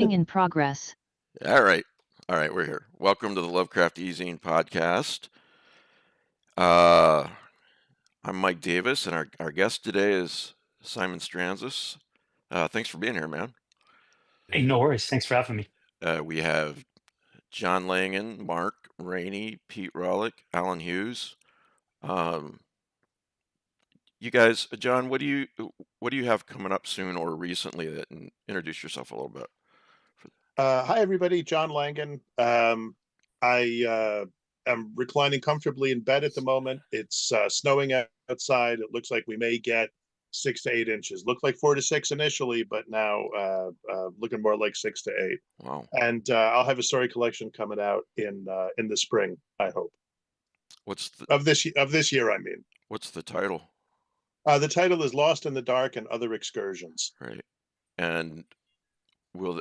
In progress. All right. All right, we're here. Welcome to the Lovecraft E-Zine podcast. I'm Mike Davis, and our guest today is Simon Strantzas. Thanks for being here, man. Hey, no worries. Thanks for having me. We have John Langan, Mark Rainey, Pete Rawlick, Alan Hughes. You guys, John, what do you have coming up soon or recently and introduce yourself a little bit? Hi, everybody. John Langan. I am reclining comfortably in bed at the moment. It's snowing outside. It looks like we may get 6 to 8 inches. Looked like 4 to 6 initially, but now looking more like 6 to 8. Wow. And I'll have a story collection coming out in the spring, I hope. Of this year, I mean. What's the title? The title is Lost in the Dark and Other Excursions. Right. And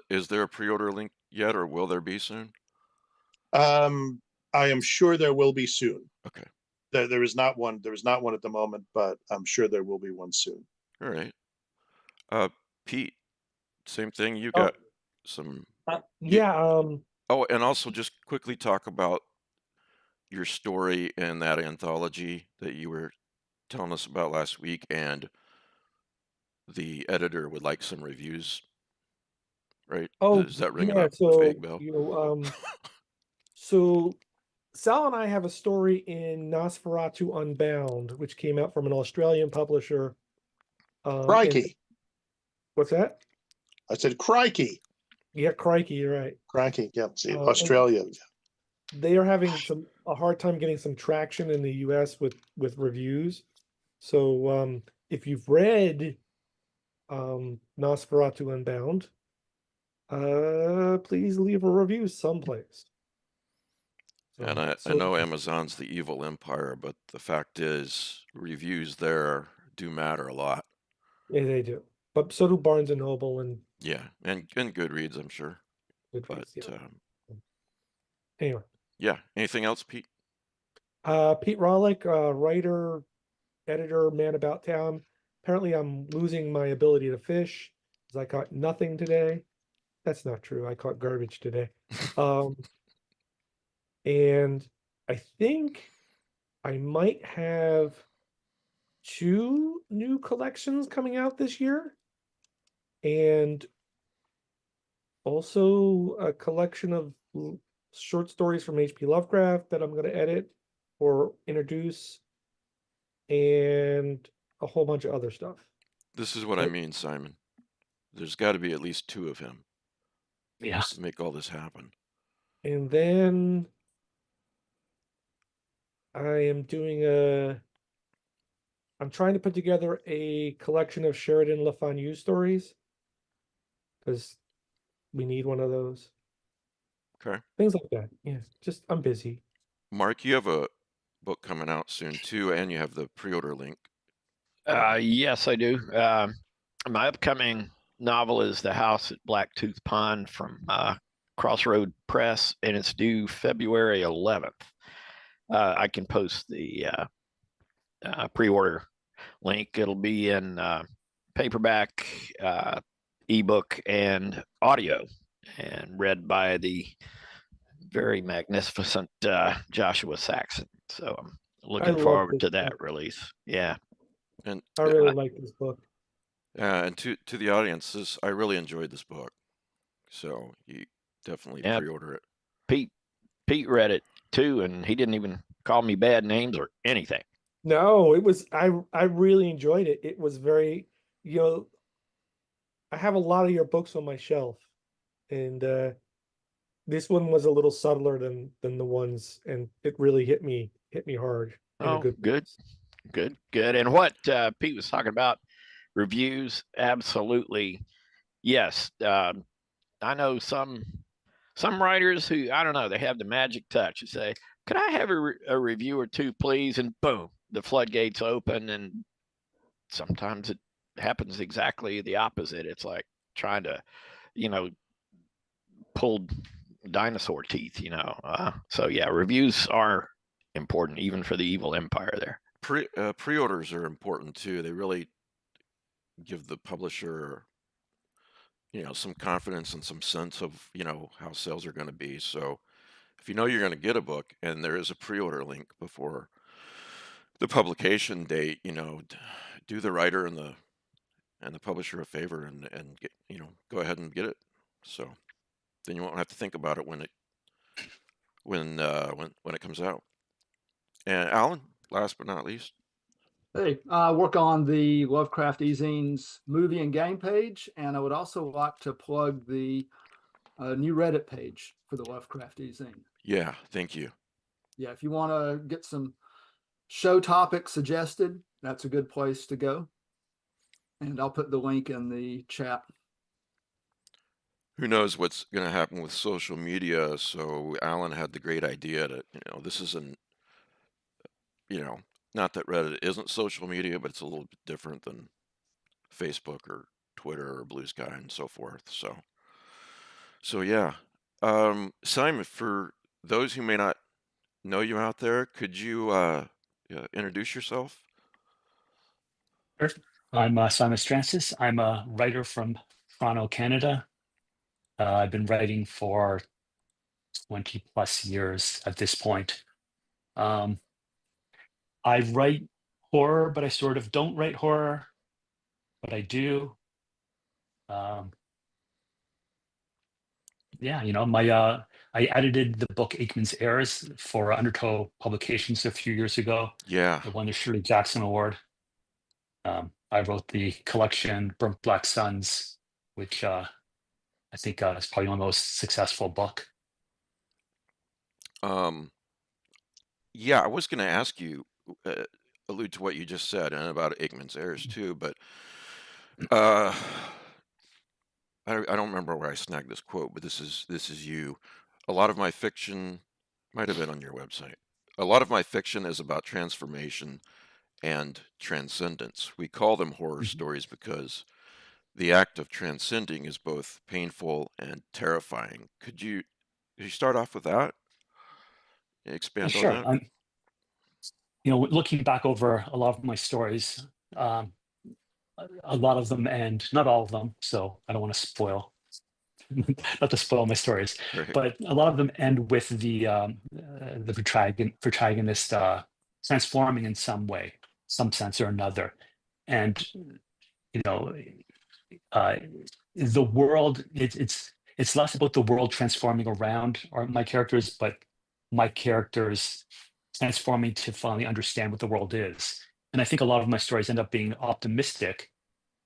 is there a pre-order link yet, or will there be soon? I am sure there will be soon. Okay. There is not one. There is not one at the moment, but I'm sure there will be one soon. All right. Pete, same thing. You got some. Yeah. Oh, and also just quickly talk about your story in that anthology that you were telling us about last week, and the editor would like some reviews. Right? Oh, is that ringing yeah. up So a fake bell? So Sal and I have a story in Nosferatu Unbound, which came out from an Australian publisher. Crikey! What's that? I said crikey. Yeah, crikey. You're right. Crikey. Yeah. See, Australia. They are having a hard time getting some traction in the U.S. with reviews. So if you've read Nosferatu Unbound, please leave a review someplace. And I know Amazon's the evil empire, but the fact is reviews there do matter a lot. Yeah, they do. But so do Barnes and Noble and Goodreads, I'm sure. Goodreads, but anyway. Yeah. Anything else, Pete? Pete Rawlick, writer, editor, man about town. Apparently I'm losing my ability to fish because I caught nothing today. That's not true. I caught garbage today. And I think I might have 2 new collections coming out this year. And also a collection of short stories from H.P. Lovecraft that I'm going to edit or introduce. And a whole bunch of other stuff. This is what I mean, Simon. There's got to be at least 2 of him. Yeah. To make all this happen. And then I'm trying to put together a collection of Sheridan Le Fanu stories because we need one of those. Okay. Things like that. Yeah, I'm busy. Mark, you have a book coming out soon too, and you have the pre-order link. Yes, I do. My upcoming novel is The House at Blacktooth Pond from Crossroad Press, and it's due February 11th. I can post the pre-order link. It'll be in paperback, ebook, and audio, and read by the very magnificent Joshua Saxon. So I'm looking forward to that release. Yeah. And I really like this book. And to the audiences, I really enjoyed this book. So you definitely pre-order it. Pete read it too, and he didn't even call me bad names or anything. No, it was I really enjoyed it. It was very, I have a lot of your books on my shelf, and this one was a little subtler than the ones, and it really hit me hard. Oh, good. And what Pete was talking about, reviews, absolutely, yes. I know some writers who, I don't know, they have the magic touch. You say, "Could I have a review or 2, please?" And boom, the floodgates open. And sometimes it happens exactly the opposite. It's like trying to, pull dinosaur teeth. So yeah, reviews are important, even for the evil empire there. Pre-orders are important too. They really give the publisher some confidence and some sense of, how sales are going to be. So if you know you're going to get a book and there is a pre-order link before the publication date, do the writer and the publisher a favor and get, go ahead and get it. So then you won't have to think about it when it comes out. And Alan, last but not least. Hey, I work on the Lovecraft e-zines movie and game page, and I would also like to plug the new Reddit page for the Lovecraft e-zine. Yeah, thank you. Yeah, if you want to get some show topics suggested, that's a good place to go. And I'll put the link in the chat. Who knows what's going to happen with social media? So Alan had the great idea that, this isn't, not that Reddit isn't social media, but it's a little bit different than Facebook or Twitter or Blue Sky and so forth. So yeah. Simon, for those who may not know you out there, could you introduce yourself? Sure. I'm Simon Strantzas. I'm a writer from Toronto, Canada. I've been writing for 20 plus years at this point. I write horror, but I sort of don't write horror, but I do. Yeah, I edited the book Aikman's Heirs for Undertow Publications a few years ago. Yeah. It won the Shirley Jackson Award. I wrote the collection Burnt Black Suns, which I think is probably my most successful book. Yeah, I was going to ask you, allude to what you just said and about Aikman's Heirs too, but I don't remember where I snagged this quote, but this is you. A lot of my fiction might have been on your website. A lot of my fiction is about transformation and transcendence. We call them horror stories because the act of transcending is both painful and terrifying. Could you start off with that? Expand Sure. on that? Looking back over a lot of my stories, a lot of them end, not all of them, so I don't want to spoil, not to spoil my stories, Right. but a lot of them end with the protagonist transforming in some way, some sense or another. And, the world, it's less about the world transforming around my characters, but my characters transforming to finally understand what the world is. And I think a lot of my stories end up being optimistic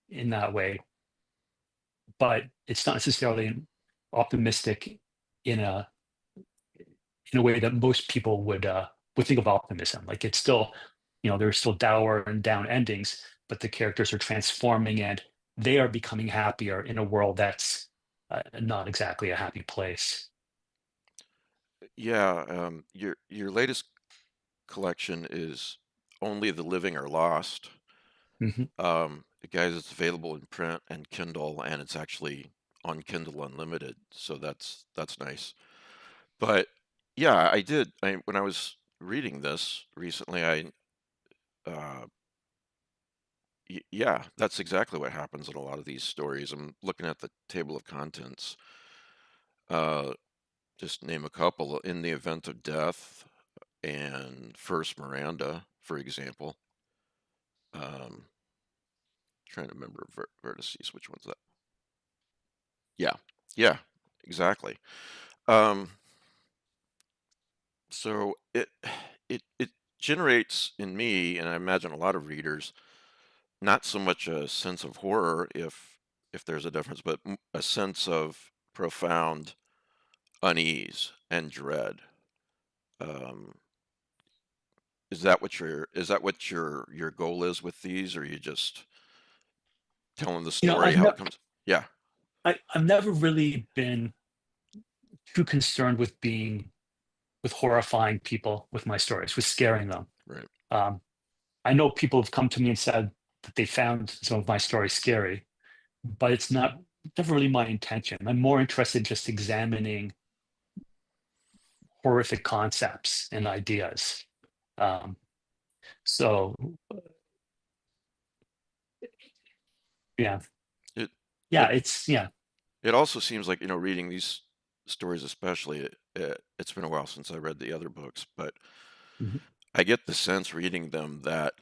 in that way, but it's not necessarily optimistic in a way that most people would think of optimism. Like it's still, there's still dour and down endings, but the characters are transforming and they are becoming happier in a world that's not exactly a happy place. Yeah, your latest collection is Only the Living Are Lost. Guys, it's available in print and Kindle, and it's actually on Kindle Unlimited, so that's nice. But yeah, when I was reading this recently, yeah, that's exactly what happens in a lot of these stories. I'm looking at the table of contents. Just name a couple. In the Event of Death and First Miranda, for example. Trying to remember vertices. Which one's that? Yeah, exactly. So it generates in me, and I imagine a lot of readers, not so much a sense of horror, if there's a difference, but a sense of profound unease and dread. Is that what your goal is with these, or are you just telling the story how it comes? Yeah. I've never really been too concerned with horrifying people with my stories, with scaring them. Right. I know people have come to me and said that they found some of my stories scary, but it's never really my intention. I'm more interested in just examining horrific concepts and ideas. So yeah. It, Yeah, it's yeah. It also seems like, reading these stories, especially, it's been a while since I read the other books, but Mhm. I get the sense reading them that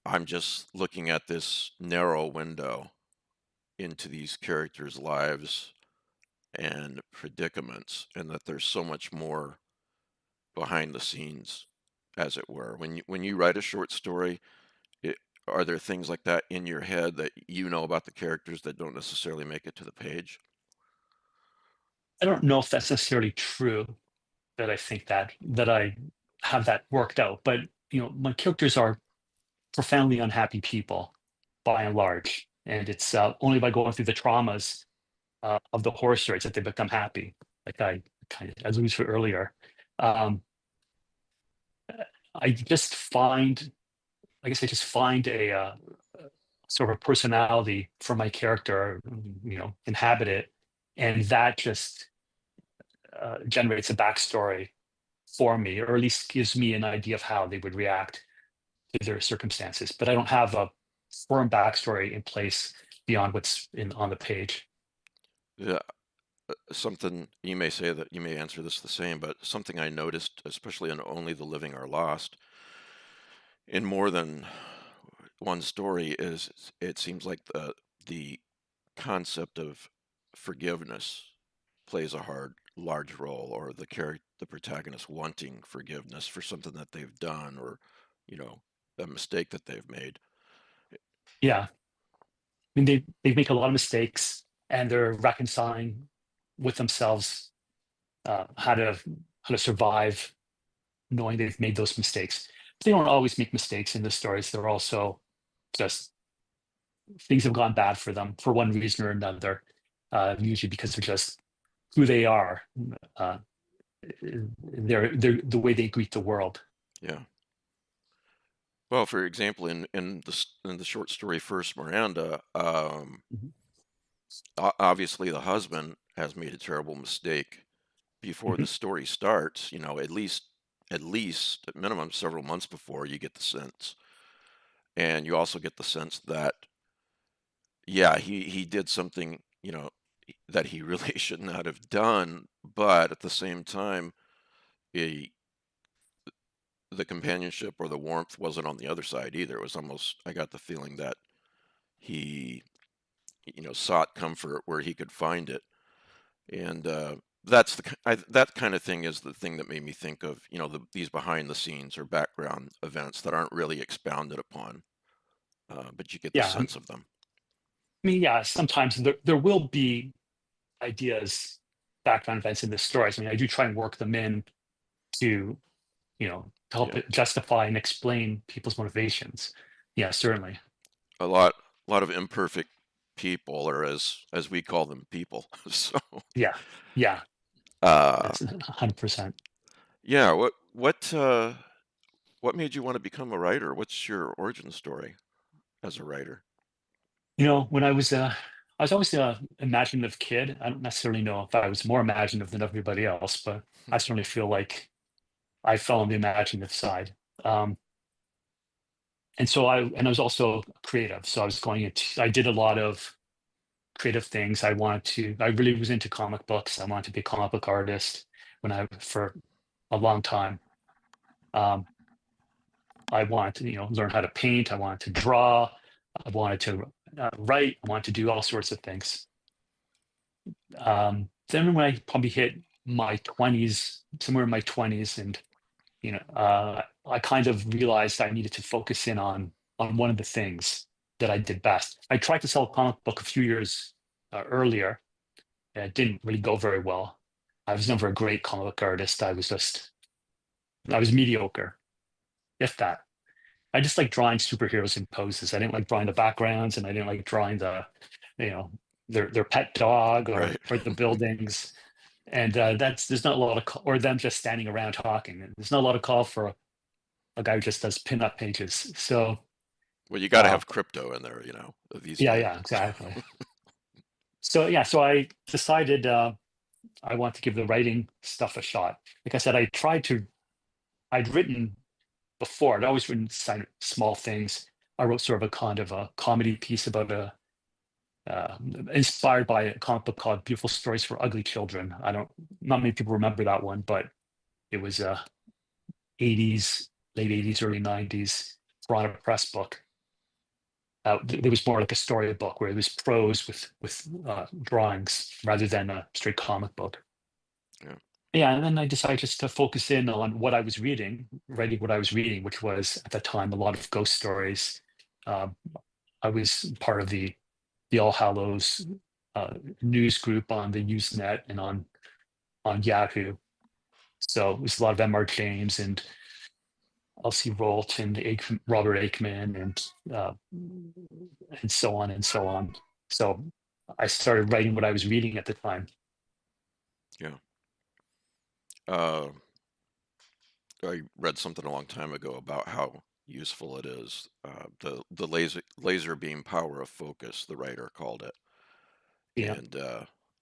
I'm just looking at this narrow window into these characters' lives and predicaments, and that there's so much more behind the scenes, as it were. When you write a short story, it, are there things like that in your head that you know about the characters that don't necessarily make it to the page? I don't know if that's necessarily true, that I think that I have that worked out, but my characters are profoundly unhappy people by and large, and it's only by going through the traumas of the horror stories that they become happy. Like I kind of alluded to earlier. Um, I just find, I guess I just find a sort of a personality for my character, inhabit it, and that just generates a backstory for me, or at least gives me an idea of how they would react to their circumstances. But I don't have a firm backstory in place beyond what's on the page. Yeah, something you may say that you may answer this the same, but something I noticed, especially in Only the Living Are Lost, in more than one story, is it seems like the concept of forgiveness plays a large role, or the protagonist wanting forgiveness for something that they've done, or you know a mistake that they've made. Yeah, I mean they make a lot of mistakes, and they're reconciling with themselves how to survive knowing they've made those mistakes. They don't always make mistakes in the stories. They're also just things have gone bad for them for one reason or another, usually because they're just who they are. Uh, they're the way they greet the world. Yeah. Well, for example, in the short story First Miranda, Mhm. obviously the husband has made a terrible mistake before the Mhm. story starts. At least at minimum several months before, you get the sense, and you also get the sense that, yeah, he did something, that he really should not have done, but at the same time, he, the companionship or the warmth wasn't on the other side either. It was almost, I got the feeling that he, sought comfort where he could find it. And that kind of thing is the thing that made me think of, these behind the scenes or background events that aren't really expounded upon, but you get the Yeah, I sense of them. mean, yeah. Sometimes there will be ideas, background events in the stories. I mean, I do try and work them in to to help Yeah, it justify and explain people's motivations. Yeah, certainly. a lot of imperfect people, or as we call them, people. So, Yeah, yeah. uh, That's 100%. yeah. What made you want to become a writer? What's your origin story as a writer? When I was always a imaginative kid. I don't necessarily know if I was more imaginative than everybody else, but I certainly feel like I fell on the imaginative side. Um, and I was also creative. So I did a lot of creative things. I really was into comic books. I wanted to be a comic book artist for a long time. Um, I wanted to, learn how to paint. I wanted to draw. I wanted to write. I wanted to do all sorts of things. Then when I probably hit my 20s, somewhere in my 20s, and I kind of realized I needed to focus in on one of the things that I did best. I tried to sell a comic book a few years earlier, and it didn't really go very well. I was never a great comic book artist. I was mediocre, if that. I just like drawing superheroes in poses. I didn't like drawing the backgrounds, and I didn't like drawing you know, their pet dog or Right. the buildings. And there's not a lot of or them just standing around talking. There's not a lot of call for a guy who just does pin-up pages. So Well, you got to uh, have crypto in there, these yeah, days. yeah, exactly. So yeah, so I decided I want to give the writing stuff a shot. Like I said, I'd written before. I'd always written small things. I wrote sort of a kind of a comedy piece about inspired by a comic book called Beautiful Stories for Ugly Children. Not many people remember that one, but it was a 80s, late 80s, early 90s Toronto press book. It was more like a storybook where it was prose with drawings rather than a straight comic book. Yeah, and then I decided just to focus in on what I was reading, writing what I was reading, which was at the time a lot of ghost stories. I was part of the All Hallows news group on the Usenet and on Yahoo. So it was a lot of M.R. James and Elsie Rolt and Robert Aikman and so on and so on. So I started writing what I was reading at the time. Yeah. I read something a long time ago about how useful it is. The laser beam power of focus, the writer called it. Yeah. And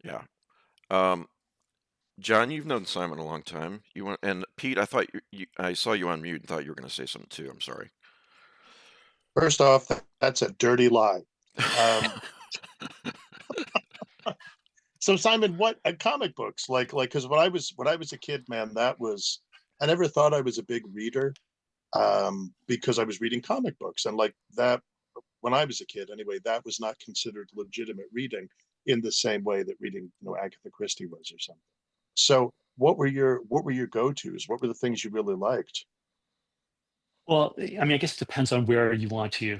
yeah. John, you've known Simon a long time. And Pete, I thought I saw you on mute and thought you were going to say something too. I'm sorry. First off, that's a dirty lie. So Simon, what comic books like because when I was a kid, man, I never thought I was a big reader because I was reading comic books, and like that when I was a kid anyway, that was not considered legitimate reading in the same way that reading Agatha Christie was or something. So what were your go-tos? What were the things you really liked? Well, I mean, I guess it depends on where you want to.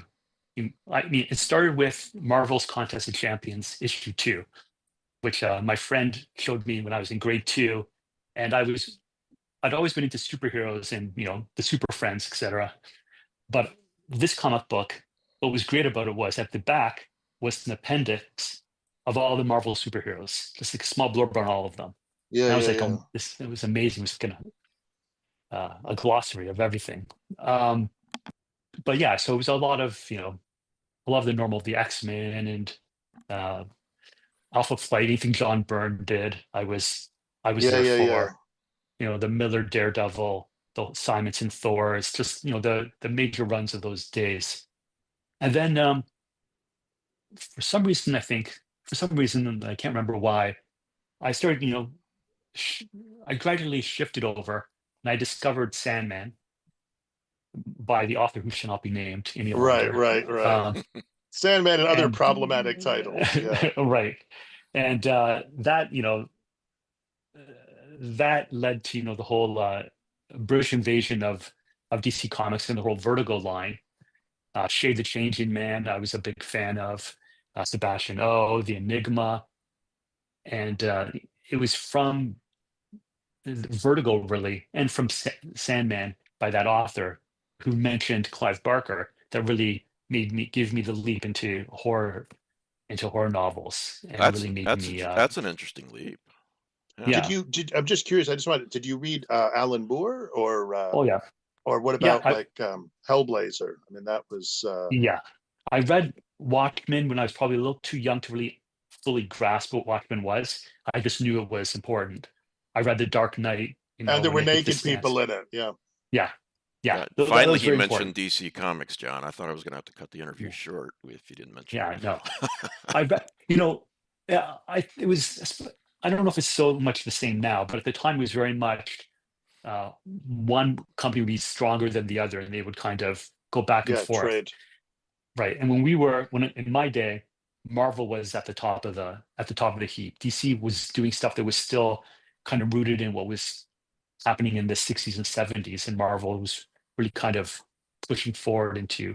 I mean, it started with Marvel's Contest of Champions issue 2, which my friend showed me when I was in grade 2, and I'd always been into superheroes and the Super Friends, etc. But this comic book, what was great about it was at the back was an appendix of all the Marvel superheroes, just like a small blurb on all of them. Yeah, and I was yeah, like, yeah. it was amazing. It was kind of a glossary of everything. But yeah, so it was a lot of the normal, the X-Men and Alpha Flight, anything John Byrne did. I was Yeah, there yeah, yeah. for. The Miller Daredevil, the Simonson Thor. It's just the major runs of those days. And then for some reason, I can't remember why, I started I gradually shifted over and I discovered Sandman by the author who shall not be named any longer. Right. Sandman and other problematic titles. Yeah. Right. And that led to the whole British invasion of DC Comics and the whole Vertigo line. Shade the Changing Man, I was a big fan of. Sebastian O, The Enigma, and it was from Vertigo really, and from Sandman by that author who mentioned Clive Barker, that really give me the leap into horror novels, and really made me. That's an interesting leap. Yeah. I'm just curious. Did you read Alan Moore or? Oh yeah. Or what about Hellblazer? I mean, that was. Yeah, I read Watchmen when I was probably a little too young to really fully grasp what Watchmen was. I just knew it was important. I read The Dark Knight. And there were naked people in it. Yeah. Yeah. Finally, he mentioned DC Comics, John. I thought I was going to have to cut the interview short if you didn't mention. Yeah, no. I bet it was. I don't know if it's so much the same now, but at the time it was very much. One company would be stronger than the other, and they would kind of go back and forth. Trade. Right. And when in my day, Marvel was at the top of the heap. DC was doing stuff that was still kind of rooted in what was happening in the 60s and 70s, and Marvel was really kind of pushing forward into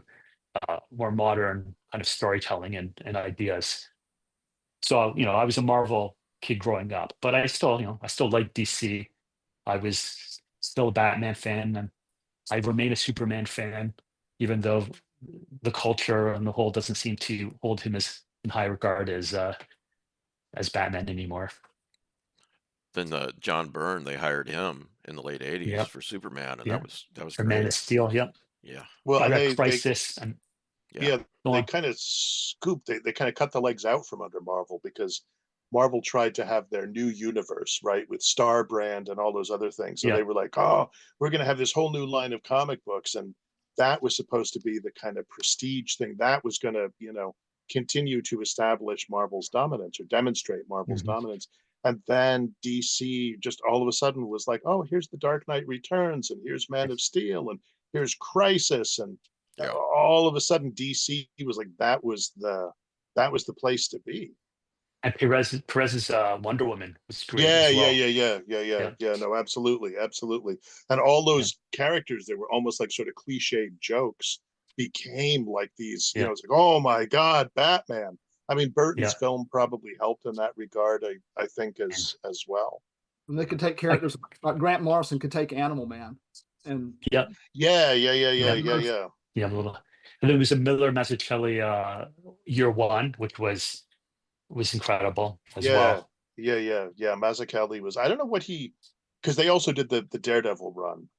more modern kind of storytelling and ideas. So I was a Marvel kid growing up, but I still liked DC. I was still a Batman fan, and I remain a Superman fan, even though the culture and the whole doesn't seem to hold him as in high regard as Batman anymore. Then John Byrne, they hired him in the late 80s for Superman, and that was for great. Man of Steel. Yep. Yeah. Well, I read Crisis. They kind of scooped. They kind of cut the legs out from under Marvel because Marvel tried to have their new universe, right, with Star Brand and all those other things. So they were like, oh, we're going to have this whole new line of comic books. And that was supposed to be the kind of prestige thing. That was going to, continue to establish Marvel's dominance or demonstrate Marvel's dominance. And then DC just all of a sudden was like, oh, here's the Dark Knight Returns, and here's Man of Steel, and here's Crisis, and all of a sudden DC was like, that was the place to be. And Perez's Wonder Woman was great Yeah, as well. yeah. No, absolutely. And all those characters that were almost like sort of cliched jokes became like these, you know, it's like, oh my God, Batman. I mean, Burton's film probably helped in that regard, I think, as well. And they could take characters like Grant Morrison could take Animal Man. And yeah. Yeah, a little. And there was a Miller Mazzucchelli Year One, which was incredible as well. Yeah. Mazzucchelli was, I don't know what because they also did the Daredevil run.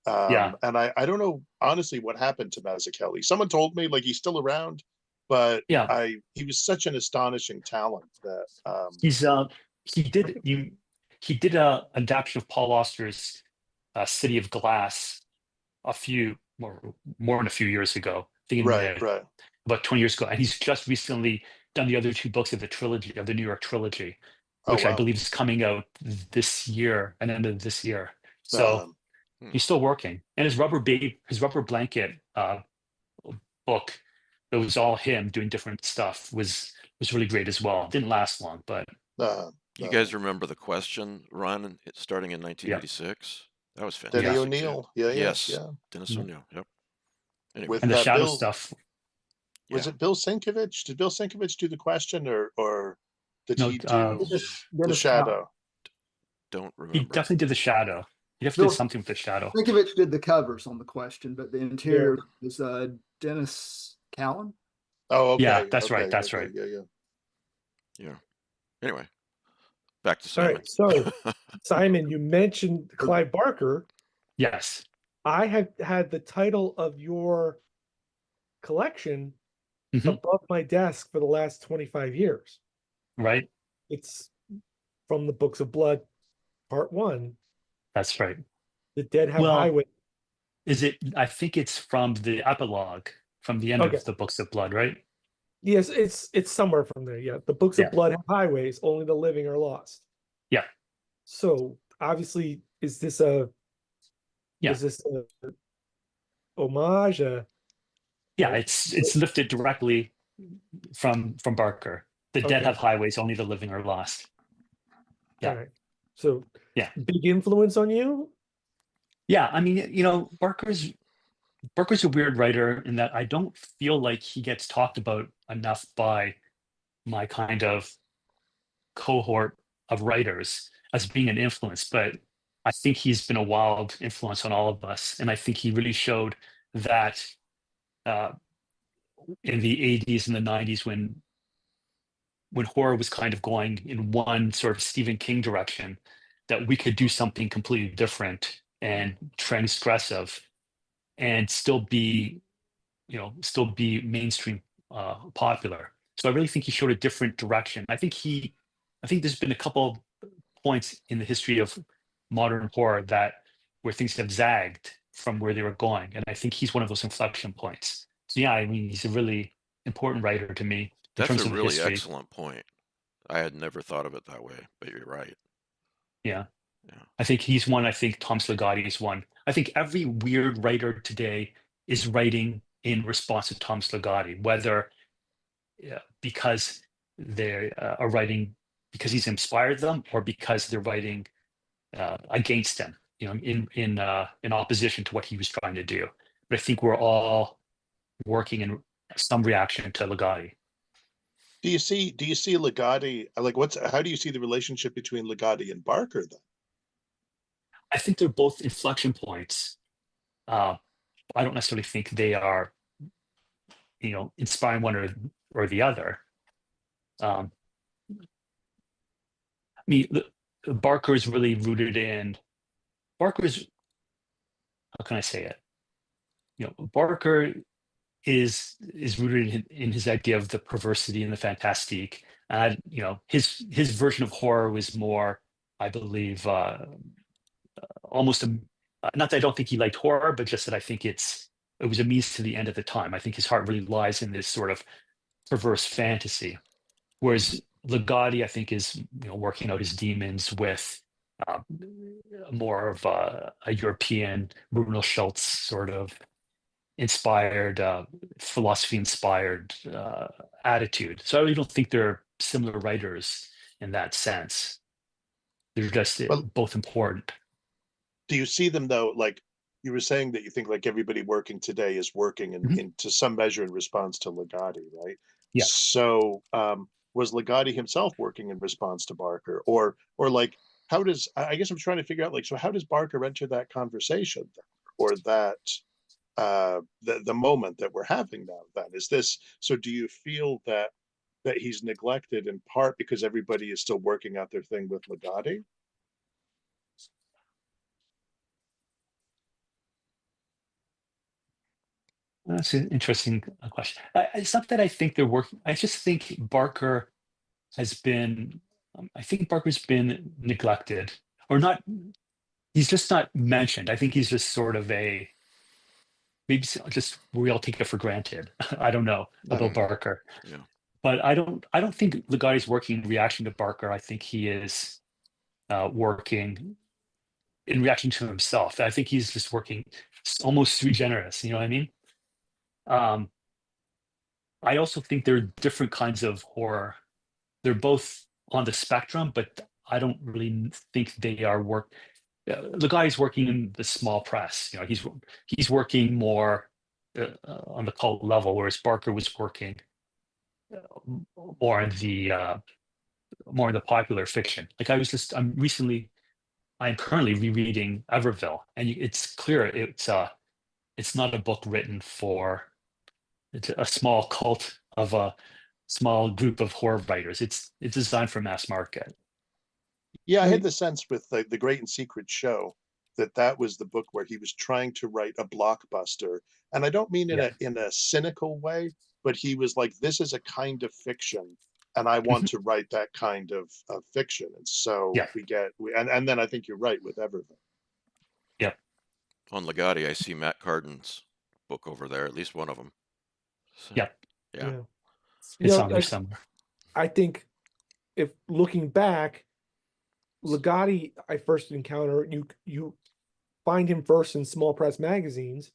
And I don't know, honestly, what happened to Mazzucchelli. Someone told me, like, he's still around, but he was such an astonishing talent that he did a adaptation of Paul Auster's City of Glass more than a few years ago. Right. About 20 years ago, and he's just recently done the other two books of the New York trilogy, which I believe is coming out this year and end of this year. So he's still working. And his Rubber Blanket book, that was all him doing different stuff, was really great as well. Didn't last long, but you guys remember the Question run starting in 1986? That was fantastic. Denny O'Neil, Dennis O'Neil. Yep. Anyway. And the Shadow stuff. Was it Bill Sienkiewicz? Did Bill Sienkiewicz do the Question, or did he do the Shadow? Don't remember. He definitely did the Shadow. He definitely did something with the Shadow. Sienkiewicz did the covers on the Question, but the interior is Dennis Cowan. Oh, okay. Yeah, that's right. That's right. Yeah. Anyway, back to Simon. All right, so Simon, you mentioned Clyde Barker. Yes. I have had the title of your collection above my desk for the last 25 years. Right. It's from the Books of Blood, Part 1. That's right. The Dead Have Highway. Is it? I think it's from the epilogue, from the end of the Books of Blood, right? Yes, it's somewhere from there. Yeah, the Books of Blood have highways. Only the living are lost. Yeah. So obviously, is this a homage? Yeah, it's lifted directly from Barker. The dead have highways, only the living are lost. Yeah. All right. So big influence on you? Yeah, I mean, Barker's a weird writer in that I don't feel like he gets talked about enough by my kind of cohort of writers as being an influence, but I think he's been a wild influence on all of us. And I think he really showed that in the 80s and the 90s when horror was kind of going in one sort of Stephen King direction, that we could do something completely different and transgressive and still be mainstream popular. So I really think he showed a different direction. I think there's been a couple points in the history of modern horror where things have zagged from where they were going. And I think he's one of those inflection points. So yeah, I mean, he's a really important writer to me. That's a really excellent point. I had never thought of it that way, but you're right. Yeah. I think he's one. I think Tom Sligoti is one. I think every weird writer today is writing in response to Tom Sligoti, whether because they are writing because he's inspired them or because they're writing against him, in opposition to what he was trying to do. But I think we're all working in some reaction to Ligotti. Do you see Ligotti, how do you see the relationship between Ligotti and Barker then? I think they're both inflection points. I don't necessarily think they are, inspiring one or the other. I mean, Barker is really rooted in. How can I say it? Barker is rooted in his idea of the perversity and the fantastique. And his version of horror was more, I believe, almost not that I don't think he liked horror, but just that I think it was a means to the end at the time. I think his heart really lies in this sort of perverse fantasy, whereas Legati, I think, is working out his demons with more of a European Bruno Schultz sort of inspired, philosophy inspired attitude. So I really don't think they're similar writers in that sense. They're just both important. Do you see them though? Like you were saying that you think like everybody working today is working in to some measure in response to Legati, right? Yeah. So was Legati himself working in response to Barker, or like how does, I guess I'm trying to figure out, like, so how does Barker enter that conversation or that the moment that we're having now? Then is this, so do you feel that he's neglected in part because everybody is still working out their thing with Legati? That's an interesting question. It's not that I think they're working. I just think Barker has been, I think Barker's been neglected or not. He's just not mentioned. I think he's just sort of maybe just we all take it for granted. I don't know about Barker. Yeah. But I don't think Legati's working in reaction to Barker. I think he is working in reaction to himself. I think he's just working almost sui generis. You know what I mean? I also think there are different kinds of horror. They're both on the spectrum, but I don't really think they are the guy's working in the small press. He's working more on the cult level, whereas Barker was working more in the popular fiction. Like I'm currently rereading Everville, and it's clear it's not a book written for a small cult of a small group of horror writers. It's designed for mass market. Yeah, I had the sense with the Great and Secret Show that was the book where he was trying to write a blockbuster, and I don't mean in a cynical way, but he was like, this is a kind of fiction and I want to write that kind of fiction. And so and then I think you're right with Everville. Yeah. On Legati, I see Matt Carden's book over there, at least one of them. So, yeah. It's on there somewhere. I think if looking back, Legati, I first encounter, you find him first in small press magazines.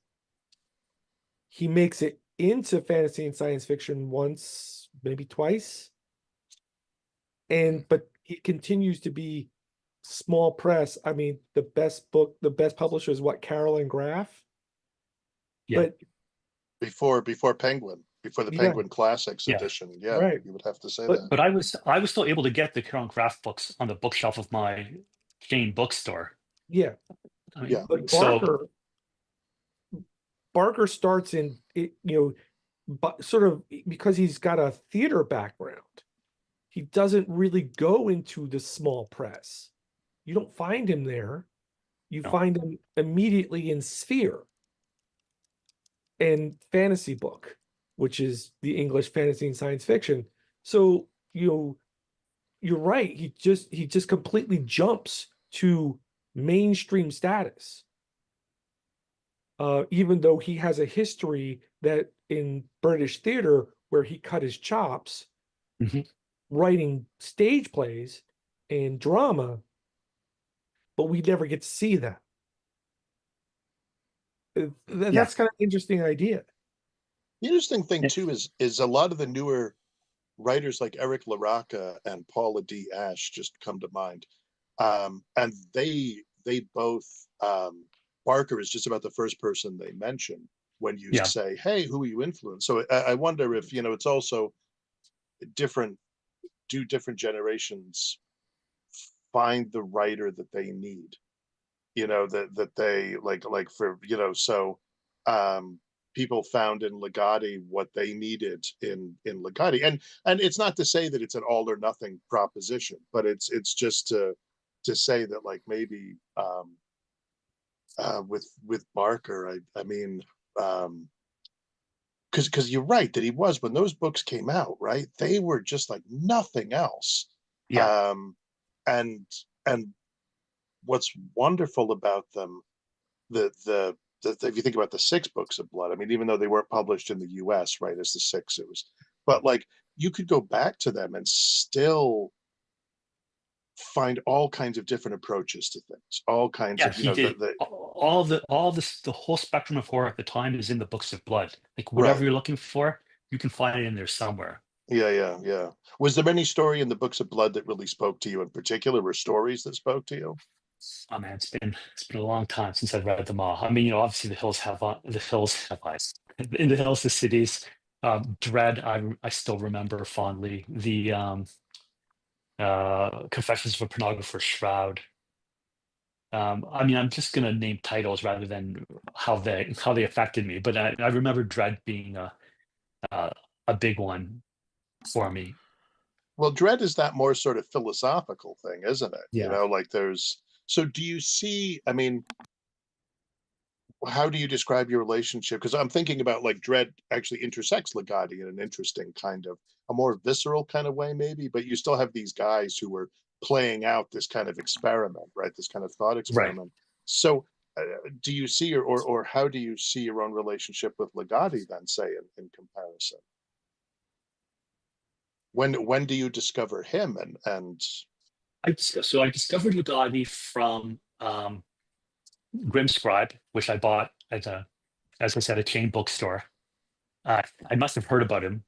He makes it into fantasy and science fiction once, maybe twice. But he continues to be small press. I mean, the best publisher is what, Carol and Graf? Yeah. But before Penguin, before the Penguin Classics edition. Yeah, right. You would have to say but, that. But I was still able to get the Carol and Graf books on the bookshelf of my chain bookstore. Yeah. I mean, But Barker starts in but sort of because he's got a theater background, he doesn't really go into the small press. You don't find him there. You find him immediately in Sphere and Fantasy Book, which is the English fantasy and science fiction. So you're right. He just completely jumps to mainstream status. Even though he has a history that in British theater where he cut his chops, writing stage plays and drama, but we never get to see that. That's kind of an interesting idea. The interesting thing too is a lot of the newer writers like Eric LaRocca and Paula D. Ashe just come to mind, and they both. Barker is just about the first person they mention when you say, "Hey, who are you influenced?" So I wonder if it's also different. Do different generations find the writer that they need? That they like for so people found in Legati what they needed in Legati, and it's not to say that it's an all or nothing proposition, but it's just to say that like maybe. With Barker, I mean, because you're right that he was, when those books came out, right? They were just like nothing else. Yeah. And what's wonderful about them, the if you think about the 6 books of blood, I mean, even though they weren't published in the U.S., right, as the 6, it was but like you could go back to them and still find all kinds of different approaches to things, all kinds Yeah, of, he did the whole spectrum of horror at the time is in the Books of Blood. Like whatever right. you're looking for, you can find it in there somewhere. Yeah. Was there any story in the Books of Blood that really spoke to you in particular, or stories that spoke to you? Oh man, it's been a long time since I've read them all. I mean, obviously the hills have eyes. In the hills, the cities. Dread, I still remember fondly. The Confessions of a Pornographer Shroud. I mean, I'm just gonna name titles rather than how they affected me. But I remember Dread being a big one for me. Well, dread is that more sort of philosophical thing, isn't it? Yeah. Like so do you see, I mean, how do you describe your relationship? Because I'm thinking about like dread actually intersects Legati in an interesting kind of a more visceral kind of way, maybe, but you still have these guys who were playing out this kind of experiment, right? This kind of thought Right. experiment. So do you see or how do you see your own relationship with Legati then, say, in comparison? When do you discover him and I discovered Legati from Grim Scribe, which I bought at as I said, a chain bookstore. I must have heard about him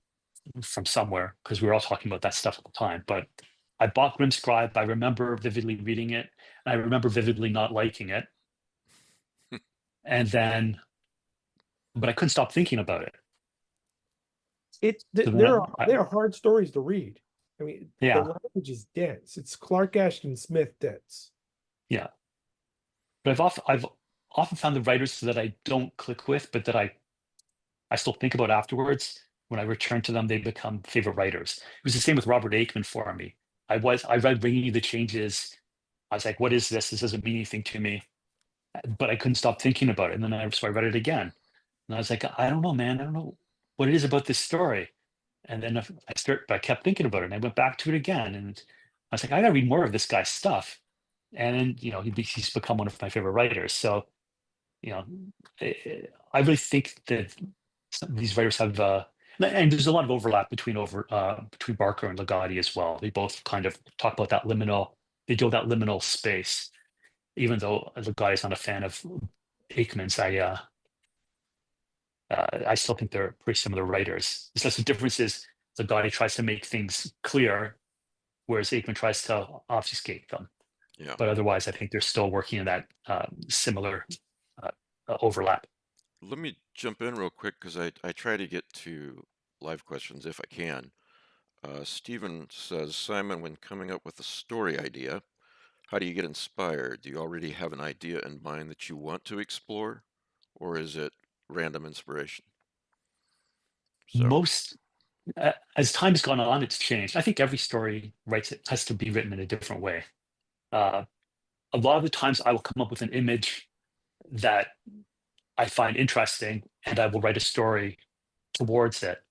from somewhere because we were all talking about that stuff at the time. But I bought Grim Scribe. I remember vividly reading it. And I remember vividly not liking it. And then, but I couldn't stop thinking about it. So They're hard stories to read. I mean, Yeah. the language is dense. It's Clark Ashton Smith dense. Yeah. But I've often found the writers that I don't click with, but that I still think about afterwards. When I return to them, they become favorite writers. It was the same with Robert Aikman for me. I read Bringing You the Changes. I was like, what is this? This doesn't mean anything to me. But I couldn't stop thinking about it. And then so I read it again. And I was like, I don't know, man. I don't know what it is about this story. And then I kept thinking about it. And I went back to it again. And I was like, I gotta read more of this guy's stuff. And then, he's become one of my favorite writers. So, I really think that some of these writers have, and there's a lot of overlap between Barker and Legati as well. They both kind of talk about that liminal, they deal with that liminal space. Even though Legati's not a fan of Aikman's, I still think they're pretty similar writers. It's just the difference is Legati tries to make things clear, whereas Aikman tries to obfuscate them. Yeah. But otherwise, I think they're still working in that similar overlap. Let me jump in real quick because I try to get to live questions if I can. Stephen says, Simon, when coming up with a story idea, how do you get inspired? Do you already have an idea in mind that you want to explore, or is it random inspiration? So, As time's gone on, it's changed. I think every story has to be written in a different way. A lot of the times I will come up with an image that I find interesting and I will write a story towards it.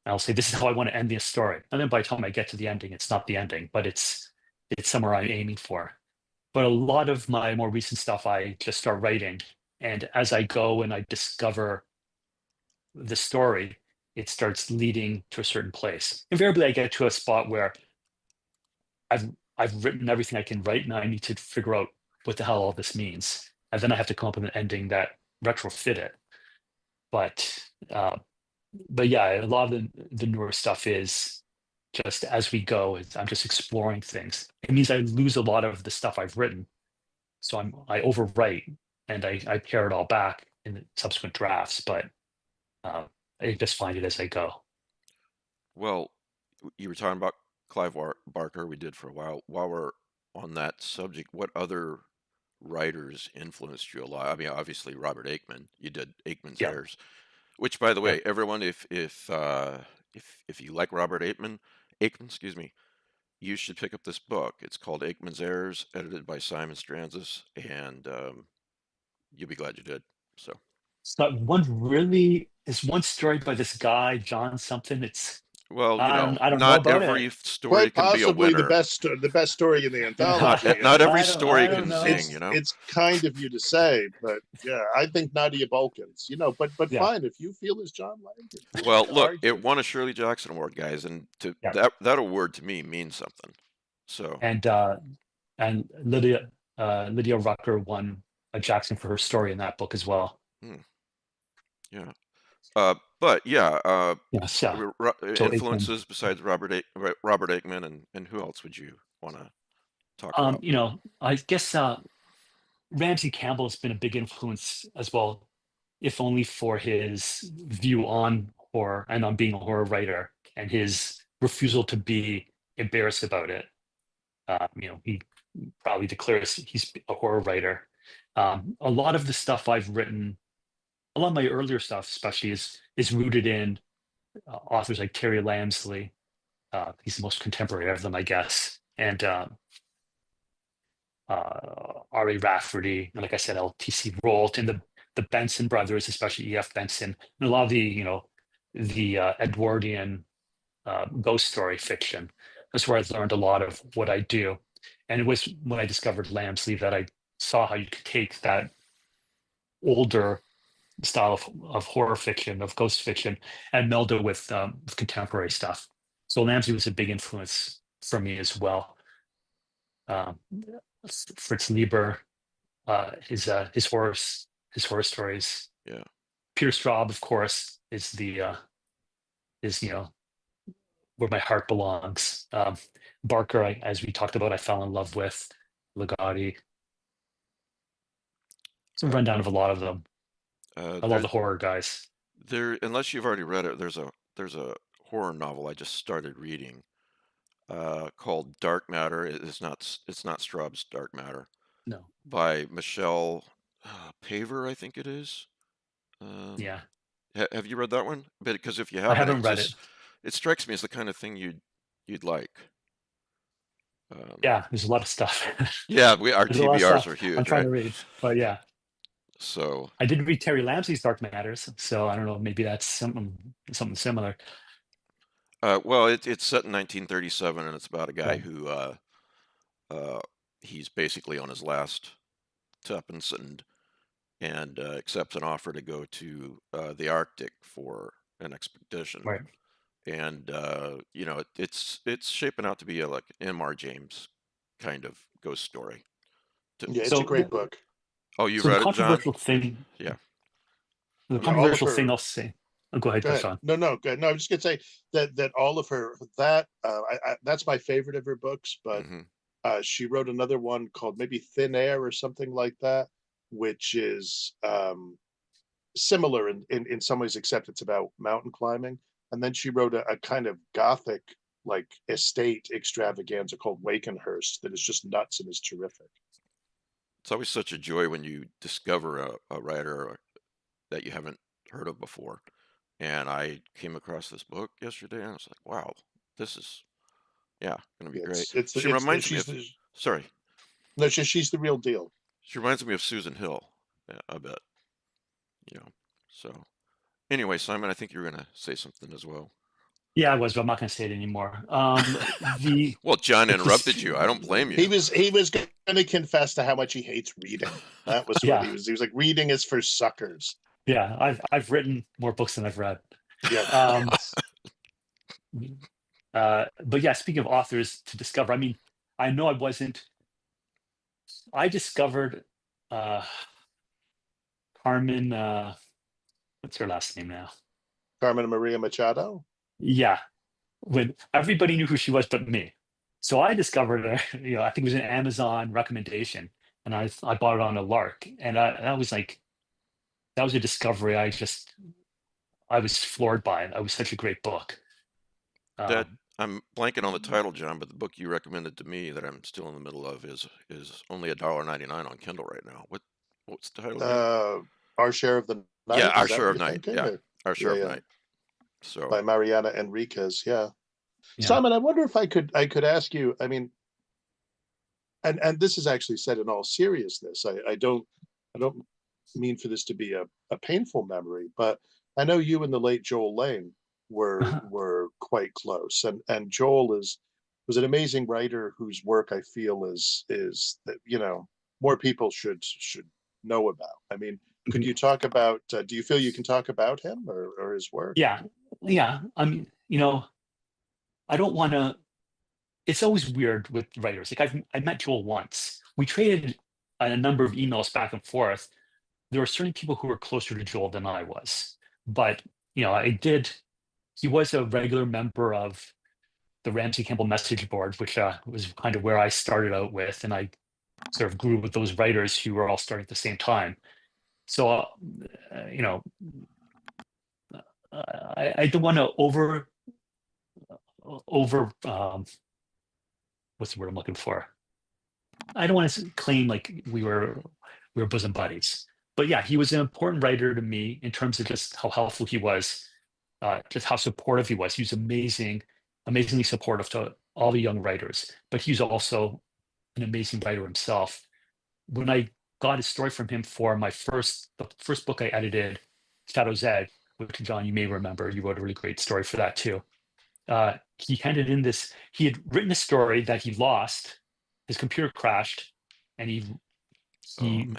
I'll say, this is how I want to end this story. And then by the time I get to the ending, it's not the ending, but it's somewhere I'm aiming for. But a lot of my more recent stuff, I just start writing. And as I go and I discover the story, it starts leading to a certain place. Invariably, I get to a spot where I've written everything I can write, and I need to figure out what the hell all this means. And then I have to come up with an ending that retrofit it. But yeah, a lot of the newer stuff is just as we go. I'm just exploring things. It means I lose a lot of the stuff I've written, so I overwrite and I pare it all back in the subsequent drafts. But I just find it as I go. well, you were talking about Clive Barker. We did for a while. While we're on that subject, what other writers influenced you a lot? I mean, obviously Robert Aikman. You did Aikman's Yeah. Heirs, which, by the Yeah. way, everyone, if you like Robert Aikman, excuse me, you should pick up this book. It's called Aikman's Heirs, edited by Simon Strantzas, and you'll be glad you did. So, It's got one story by this guy, John something. Well, I don't know not about every it. story Quite can be a possibly winner. the best story in the anthology. Not every I don't- story I don't can know. sing, It's kind of you to say, but yeah, I think Nadia Balkans, but Yeah. fine, if you feel as John Langdon. Well, to look, argue. it won a Shirley Jackson Award, guys, and Yeah. that award to me means something. So And Lydia Rucker won a Jackson for her story in that book as well. yeah. But yeah, Yes, yeah. So influences besides Robert Aikman, and who else would you want to talk about? I guess Ramsey Campbell has been a big influence as well, if only for his view on horror and on being a horror writer and his refusal to be embarrassed about it. He probably declares he's a horror writer. A lot of the stuff I've written, a lot of my earlier stuff especially, is rooted in authors like Terry Lamsley. He's the most contemporary of them, I guess, and R.A. Rafferty, and like I said, L.T.C. Rolt, and the Benson brothers, especially E.F. Benson, and a lot of the Edwardian ghost story fiction. That's where I learned a lot of what I do. And it was when I discovered Lamsley that I saw how you could take that older style of horror fiction, of ghost fiction, and meld it with contemporary stuff. So Lamsley was a big influence for me as well. Fritz Lieber, his horror stories. Yeah. Peter Straub, of course, is where my heart belongs. Barker, as we talked about, I fell in love with. Ligotti. It's a rundown of a lot of them. I love the horror guys. Unless you've already read it, there's a horror novel I just started reading called Dark Matter. It's not Straub's Dark Matter. No. By Michelle Paver, I think it is. Yeah. Have you read that one? Because if you I haven't, haven't read it. It strikes me as the kind of thing you'd like. Yeah, there's a lot of stuff. Yeah, our There's a lot of TBRs stuff are huge. I'm trying right? to read, but yeah. So I did read Terry Lamsley's Dark Matters, so I don't know. Maybe that's something similar. well, it's set in 1937, and it's about a guy Right. who he's basically on his last tuppence and accepts an offer to go to the Arctic for an expedition. Right. And it's shaping out to be like M.R. James kind of ghost story. Yeah, it's a great book. Oh, you So read the it, John? controversial thing. Yeah. The controversial thing I'll say. Oh, go ahead, John. No, go ahead. No, I'm just gonna say that all of her that's my favorite of her books, but she wrote another one called maybe Thin Air or something like that, which is similar in some ways, except it's about mountain climbing. And then she wrote a kind of gothic like estate extravaganza called Wakenhurst that is just nuts and is terrific. It's always such a joy when you discover a writer that you haven't heard of before. And I came across this book yesterday, and I was like, "Wow, this is, going to be great." She reminds me of. Sorry. No, she's the real deal. She reminds me of Susan Hill a bit. So anyway, Simon, I think you were going to say something as well. Yeah, I was, but I'm not going to say it anymore. Well, John interrupted you. I don't blame you. He was going to confess to how much he hates reading. That was what he was. He was like, reading is for suckers. Yeah, I've written more books than I've read. Yeah. But yeah, speaking of authors to discover, I mean, I know I discovered Carmen, what's her last name now? Carmen Maria Machado? Yeah, when everybody knew who she was but me. So I discovered her, I think it was an Amazon recommendation, and I bought it on a lark, and that was a discovery. I was floored by it. It was such a great book. I'm blanking on the title, John, but the book you recommended to me that I'm still in the middle of is only $1.99 on Kindle right now. What's the title? Our Share of the Night. Yeah, Our Share of Night. Yeah, Our Share of Night. So by Mariana Enriquez. Yeah. Simon, I wonder if I could ask you. I mean, and this is actually said in all seriousness. I don't mean for this to be a painful memory, but I know you and the late Joel Lane were quite close. And Joel was an amazing writer whose work I feel is that, you know, more people should know about. I mean, could you talk about, do you feel you can talk about him or his work? Yeah. I mean, you know, I don't want to. It's always weird with writers. Like I met Joel once. We traded a number of emails back and forth. There were certain people who were closer to Joel than I was, but you know, he was a regular member of the Ramsey Campbell message board, which was kind of where I started out with, and I sort of grew with those writers who were all starting at the same time. So, you know, I don't want to over what's the word I'm looking for? I don't want to claim like we were bosom buddies, but yeah, he was an important writer to me in terms of just how helpful he was, just how supportive he was. He was amazingly supportive to all the young writers, but he's also an amazing writer himself. When I got a story from him for the first book I edited, Shadow's Edge, which John, you may remember, you wrote a really great story for that too. He handed in this, he had written a story that he lost, his computer crashed, and he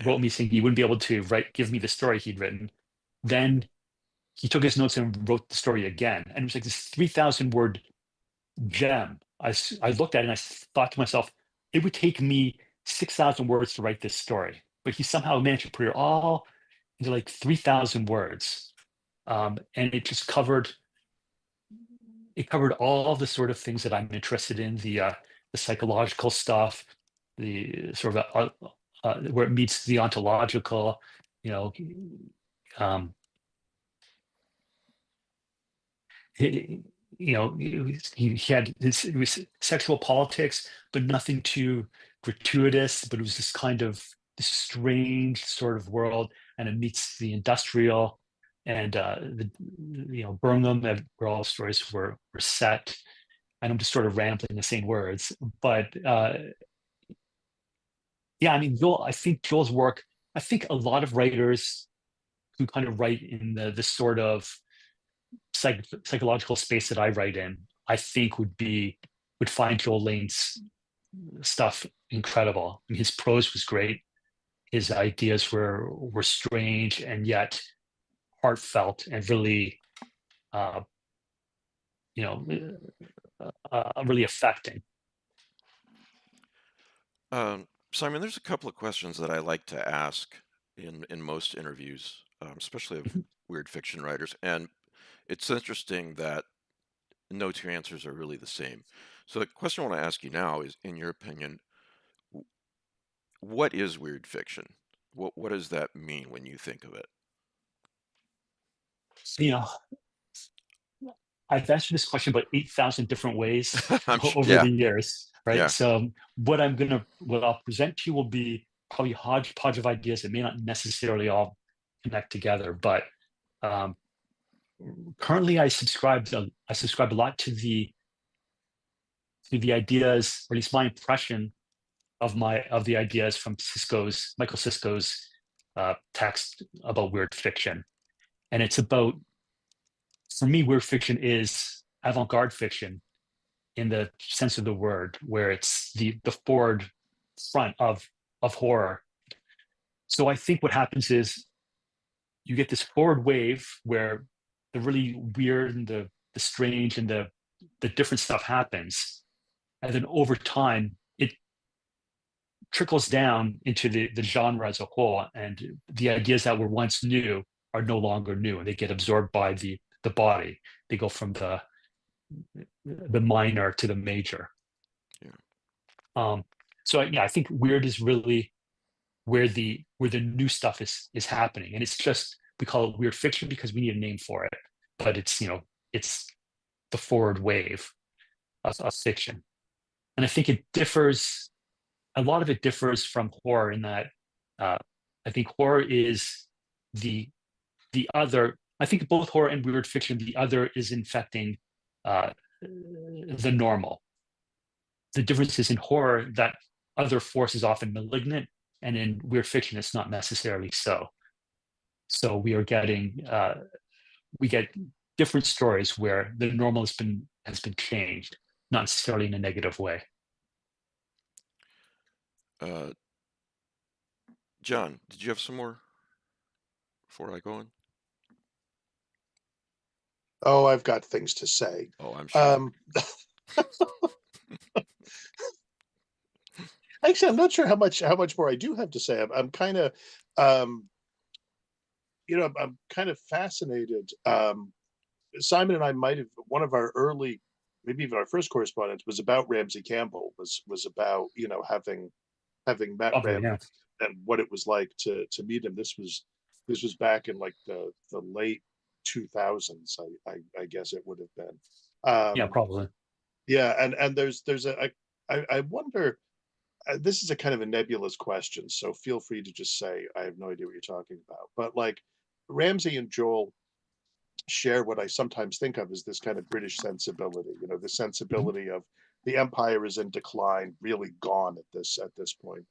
wrote me saying he wouldn't be able to give me the story he'd written. Then he took his notes and wrote the story again. And it was like this 3,000 word gem. I looked at it and I thought to myself, it would take me 6,000 words to write this story. But he somehow managed to put it all into like 3,000 words. And it just covered all the sort of things that I'm interested in, the psychological stuff, the sort of where it meets the ontological, you know. He had this, it was sexual politics, but nothing too gratuitous, but it was this kind of this strange sort of world, and it meets the industrial and Birmingham, where all stories were set. And I'm just sort of rambling the same words, but yeah, I mean, I think Joel's work, I think a lot of writers who kind of write in the sort of psychological space that I write in, I think would find Joel Lane's stuff incredible. I mean, his prose was great. His ideas were strange and yet heartfelt and really, really affecting. Simon, there's a couple of questions that I like to ask in most interviews, especially of weird fiction writers, and it's interesting that no two answers are really the same. So the question I want to ask you now is, in your opinion, what is weird fiction? What does that mean when you think of it? You know, I've answered this question about 8,000 different ways over the years, right? Yeah. So what I'll present to you will be probably a hodgepodge of ideas that may not necessarily all connect together, but currently I subscribe a lot to the ideas, or at least my impression of the ideas from Michael Sisko's text about weird fiction. And it's about, for me, weird fiction is avant-garde fiction in the sense of the word, where it's the forward front of horror. So I think what happens is you get this forward wave where the really weird and the strange and the different stuff happens. And then over time, it trickles down into the genre as a whole. And the ideas that were once new are no longer new, and they get absorbed by the body. They go from the minor to the major. Yeah. So yeah, I think weird is really where the new stuff is happening, and it's just, we call it weird fiction because we need a name for it, but it's the forward wave of fiction. And I think a lot of it differs from horror in that I think horror is the other. I think both horror and weird fiction, the other is infecting the normal. The difference is in horror that other force is often malignant, and in weird fiction it's not necessarily so. So we are getting we get different stories where the normal has been changed, not necessarily in a negative way. John, did you have some more before I go on? Oh, I've got things to say. Oh, I'm sure. Actually, I'm not sure how much more I do have to say. I'm kind of, I'm kind of fascinated. Simon and I might have, one of our early, maybe even our first correspondence was about Ramsey Campbell. Was about having met Ramsey, Yeah. and what it was like to meet him. This was back in like the late 2000s. I guess it would have been. Yeah, probably. Yeah, and there's I wonder. This is a kind of a nebulous question, so feel free to just say I have no idea what you're talking about. But like Ramsey and Joel share what I sometimes think of as this kind of British sensibility. The sensibility of the empire is in decline, really gone at this point.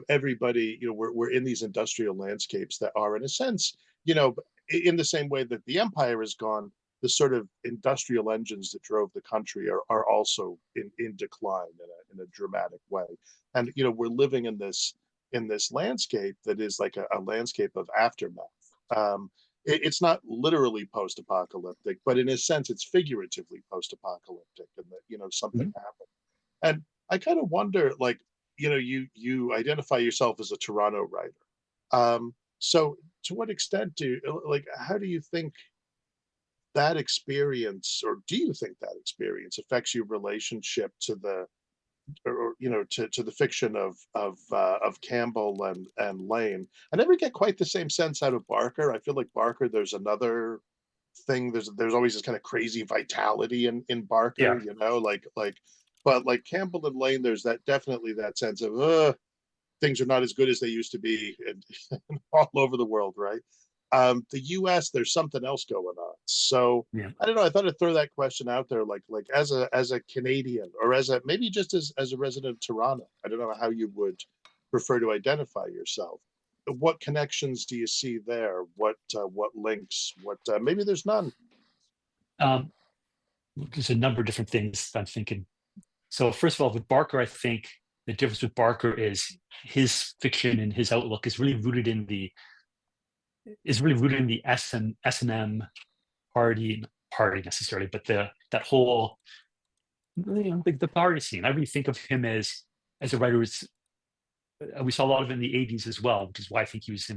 Everybody, we're in these industrial landscapes that are, in a sense, in the same way that the empire is gone, the sort of industrial engines that drove the country are also in decline in a dramatic way. And we're living in this landscape that is like a landscape of aftermath. It's not literally post-apocalyptic, but in a sense, it's figuratively post-apocalyptic, and that something happened. And I kind of wonder, like, you identify yourself as a Toronto writer. So to what extent how do you think that experience, or do you think that experience affects your relationship to the, to the fiction of Campbell and Lane? I never get quite the same sense out of Barker. I feel like Barker, there's another thing. There's always this kind of crazy vitality in Barker, but like Campbell and Lane, there's definitely that sense of things are not as good as they used to be, and all over the world, right? The U.S., there's something else going on. So I don't know. I thought I'd throw that question out there, like as a Canadian, or maybe just as a resident of Toronto. I don't know how you would prefer to identify yourself. What connections do you see there? What links? What maybe there's none. There's a number of different things I'm thinking. So first of all, with Barker, I think the difference with Barker is his fiction and his outlook is really rooted in the S&M party necessarily, but that whole the party scene. I really think of him as a writer. We saw a lot of it in the 80s as well, which is why I think he was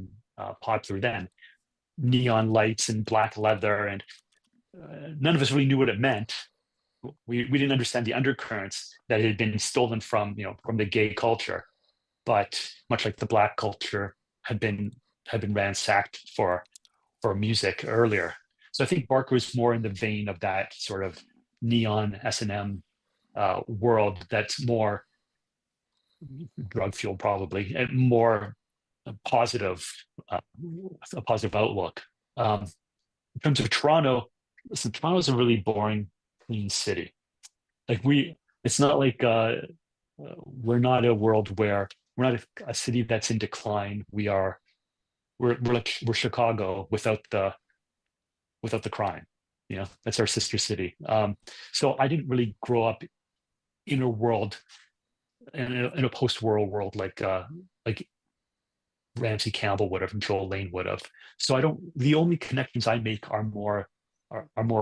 popular then. Neon lights and black leather, and none of us really knew what it meant. We didn't understand the undercurrents that had been stolen from the gay culture, but much like the black culture had been ransacked for music earlier. So I think Barker was more in the vein of that sort of neon S&M world that's more drug fueled, probably, and more a positive outlook. In terms of Toronto, listen, Toronto is a really boring, clean city. Like it's not like we're not a world where we're not a city that's in decline. We're Chicago without the crime. That's our sister city. So I didn't really grow up in a world, in a post-war world like Ramsey Campbell would have, and Joel Lane would have. So the only connections I make are more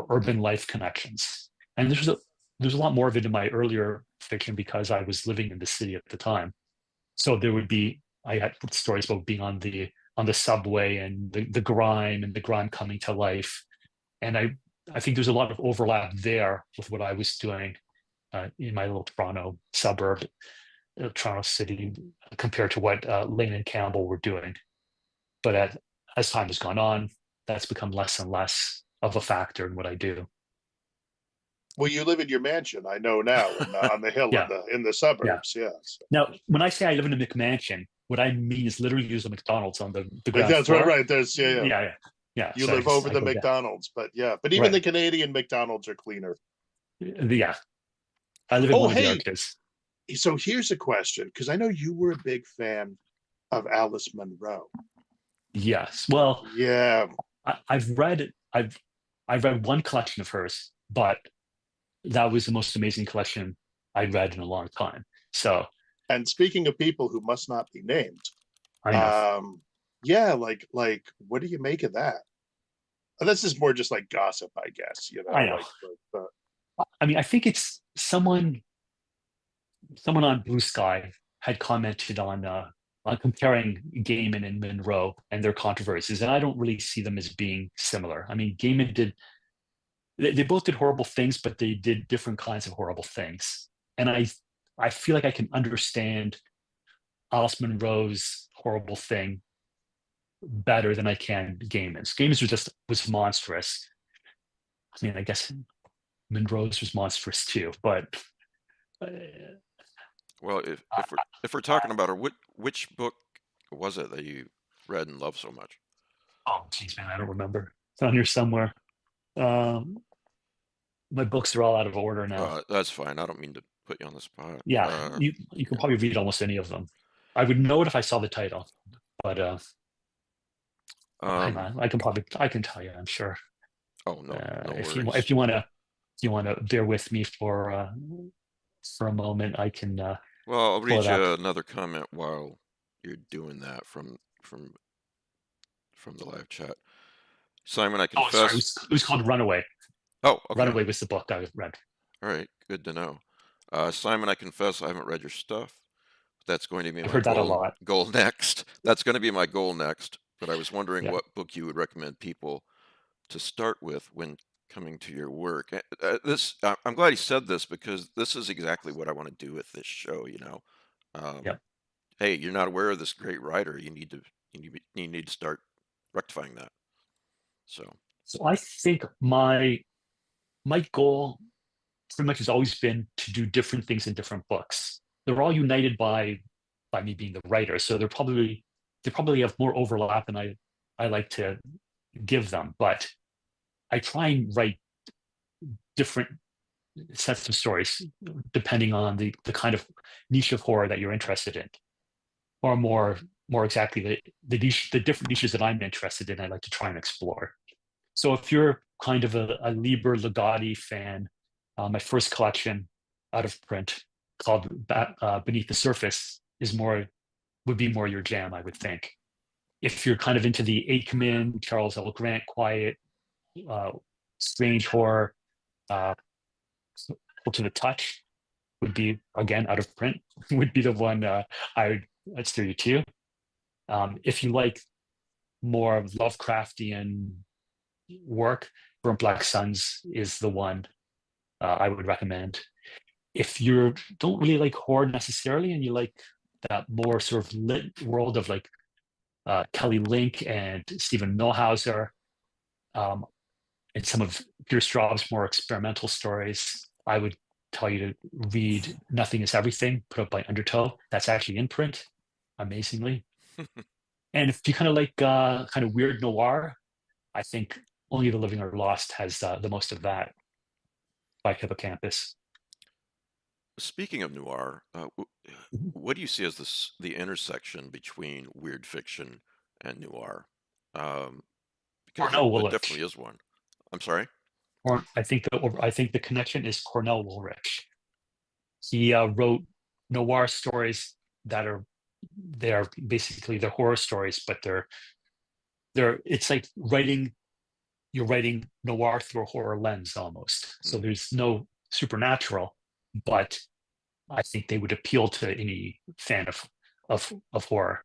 urban life connections. And there's a lot more of it in my earlier fiction because I was living in the city at the time. So I had stories about being on the subway and the grime coming to life. And I think there's a lot of overlap there with what I was doing in my little Toronto suburb, Toronto city, compared to what Lane and Campbell were doing. But as time has gone on, that's become less and less of a factor in what I do. Well, you live in your mansion, I know now, on the hill in the suburbs. Yeah. Yes. Now, when I say I live in a McMansion, what I mean is literally use a McDonald's on the ground That's floor. right. There's Yeah. You So live over the McDonald's, but even the Canadian McDonald's are cleaner. Yeah, I live in one of the arches. So here's a question, because I know you were a big fan of Alice Munro. Yes. Well, yeah, I've read I read one collection of hers, but that was the most amazing collection I'd read in a long time. So, And speaking of people who must not be named, I know. yeah, like what do you make of that? This is more just like gossip, I guess. I know. I mean, I think it's someone on Blue Sky had commented on comparing Gaiman and Monroe and their controversies, and I don't really see them as being similar. I mean, Gaiman they both did horrible things, but they did different kinds of horrible things. And I feel like I can understand Alice Munro's horrible thing better than I can Gaiman's. Gaiman's was monstrous. I mean, I guess Monroe's was monstrous too, but well, if we're talking about her, which book was it that you read and loved so much? Oh, geez, man, I don't remember. It's on here somewhere. My books are all out of order now. That's fine. I don't mean to put you on the spot. Yeah, you can probably read almost any of them. I would know it if I saw the title, but hang on, I can tell you, I'm sure. Oh no, no if worries. you want to bear with me for a moment, I can. Well, I'll read you another comment while you're doing that from the live chat. Simon, I confess. Oh, sorry, it was called Runaway. Oh, okay. Runaway was the book I read. All right, good to know. Simon, I confess I haven't read your stuff. That's going to be my goal next. That's going to be my goal next. But I was wondering what book you would recommend people to start with when coming to your work. I'm glad he said this, because this is exactly what I want to do with this show. Hey, you're not aware of this great writer. You need to start rectifying that. So I think my goal pretty much has always been to do different things in different books. They're all united by me being the writer, so they probably have more overlap than I like to give them. But I try and write different sets of stories depending on the kind of niche of horror that you're interested in, or more exactly the different niches that I'm interested in. I like to try and explore. So if you're kind of a Liber Legati fan, my first collection out of print called Beneath the Surface would be more your jam, I would think. If you're kind of into the Aikman, Charles L. Grant, quiet, strange horror, To the Touch would be, again, out of print, would be the one I'd steer you to. If you like more of Lovecraftian work, Burnt Black Suns is the one I would recommend. If you don't really like horror necessarily, and you like that more sort of lit world of like Kelly Link and Stephen Millhauser, and some of Peter Straub's more experimental stories, I would tell you to read Nothing Is Everything, put out by Undertow. That's actually in print, amazingly. And if you kind of like kind of weird noir, I think Only the Living Are Lost has the most of that, by Hippocampus. Speaking of noir, what do you see as the intersection between weird fiction and noir? Because there definitely is one. I'm sorry? Or I think the connection is Cornell Woolrich. He wrote noir stories that are basically they're horror stories, but it's like you're writing noir through a horror lens almost. So there's no supernatural, but I think they would appeal to any fan of horror.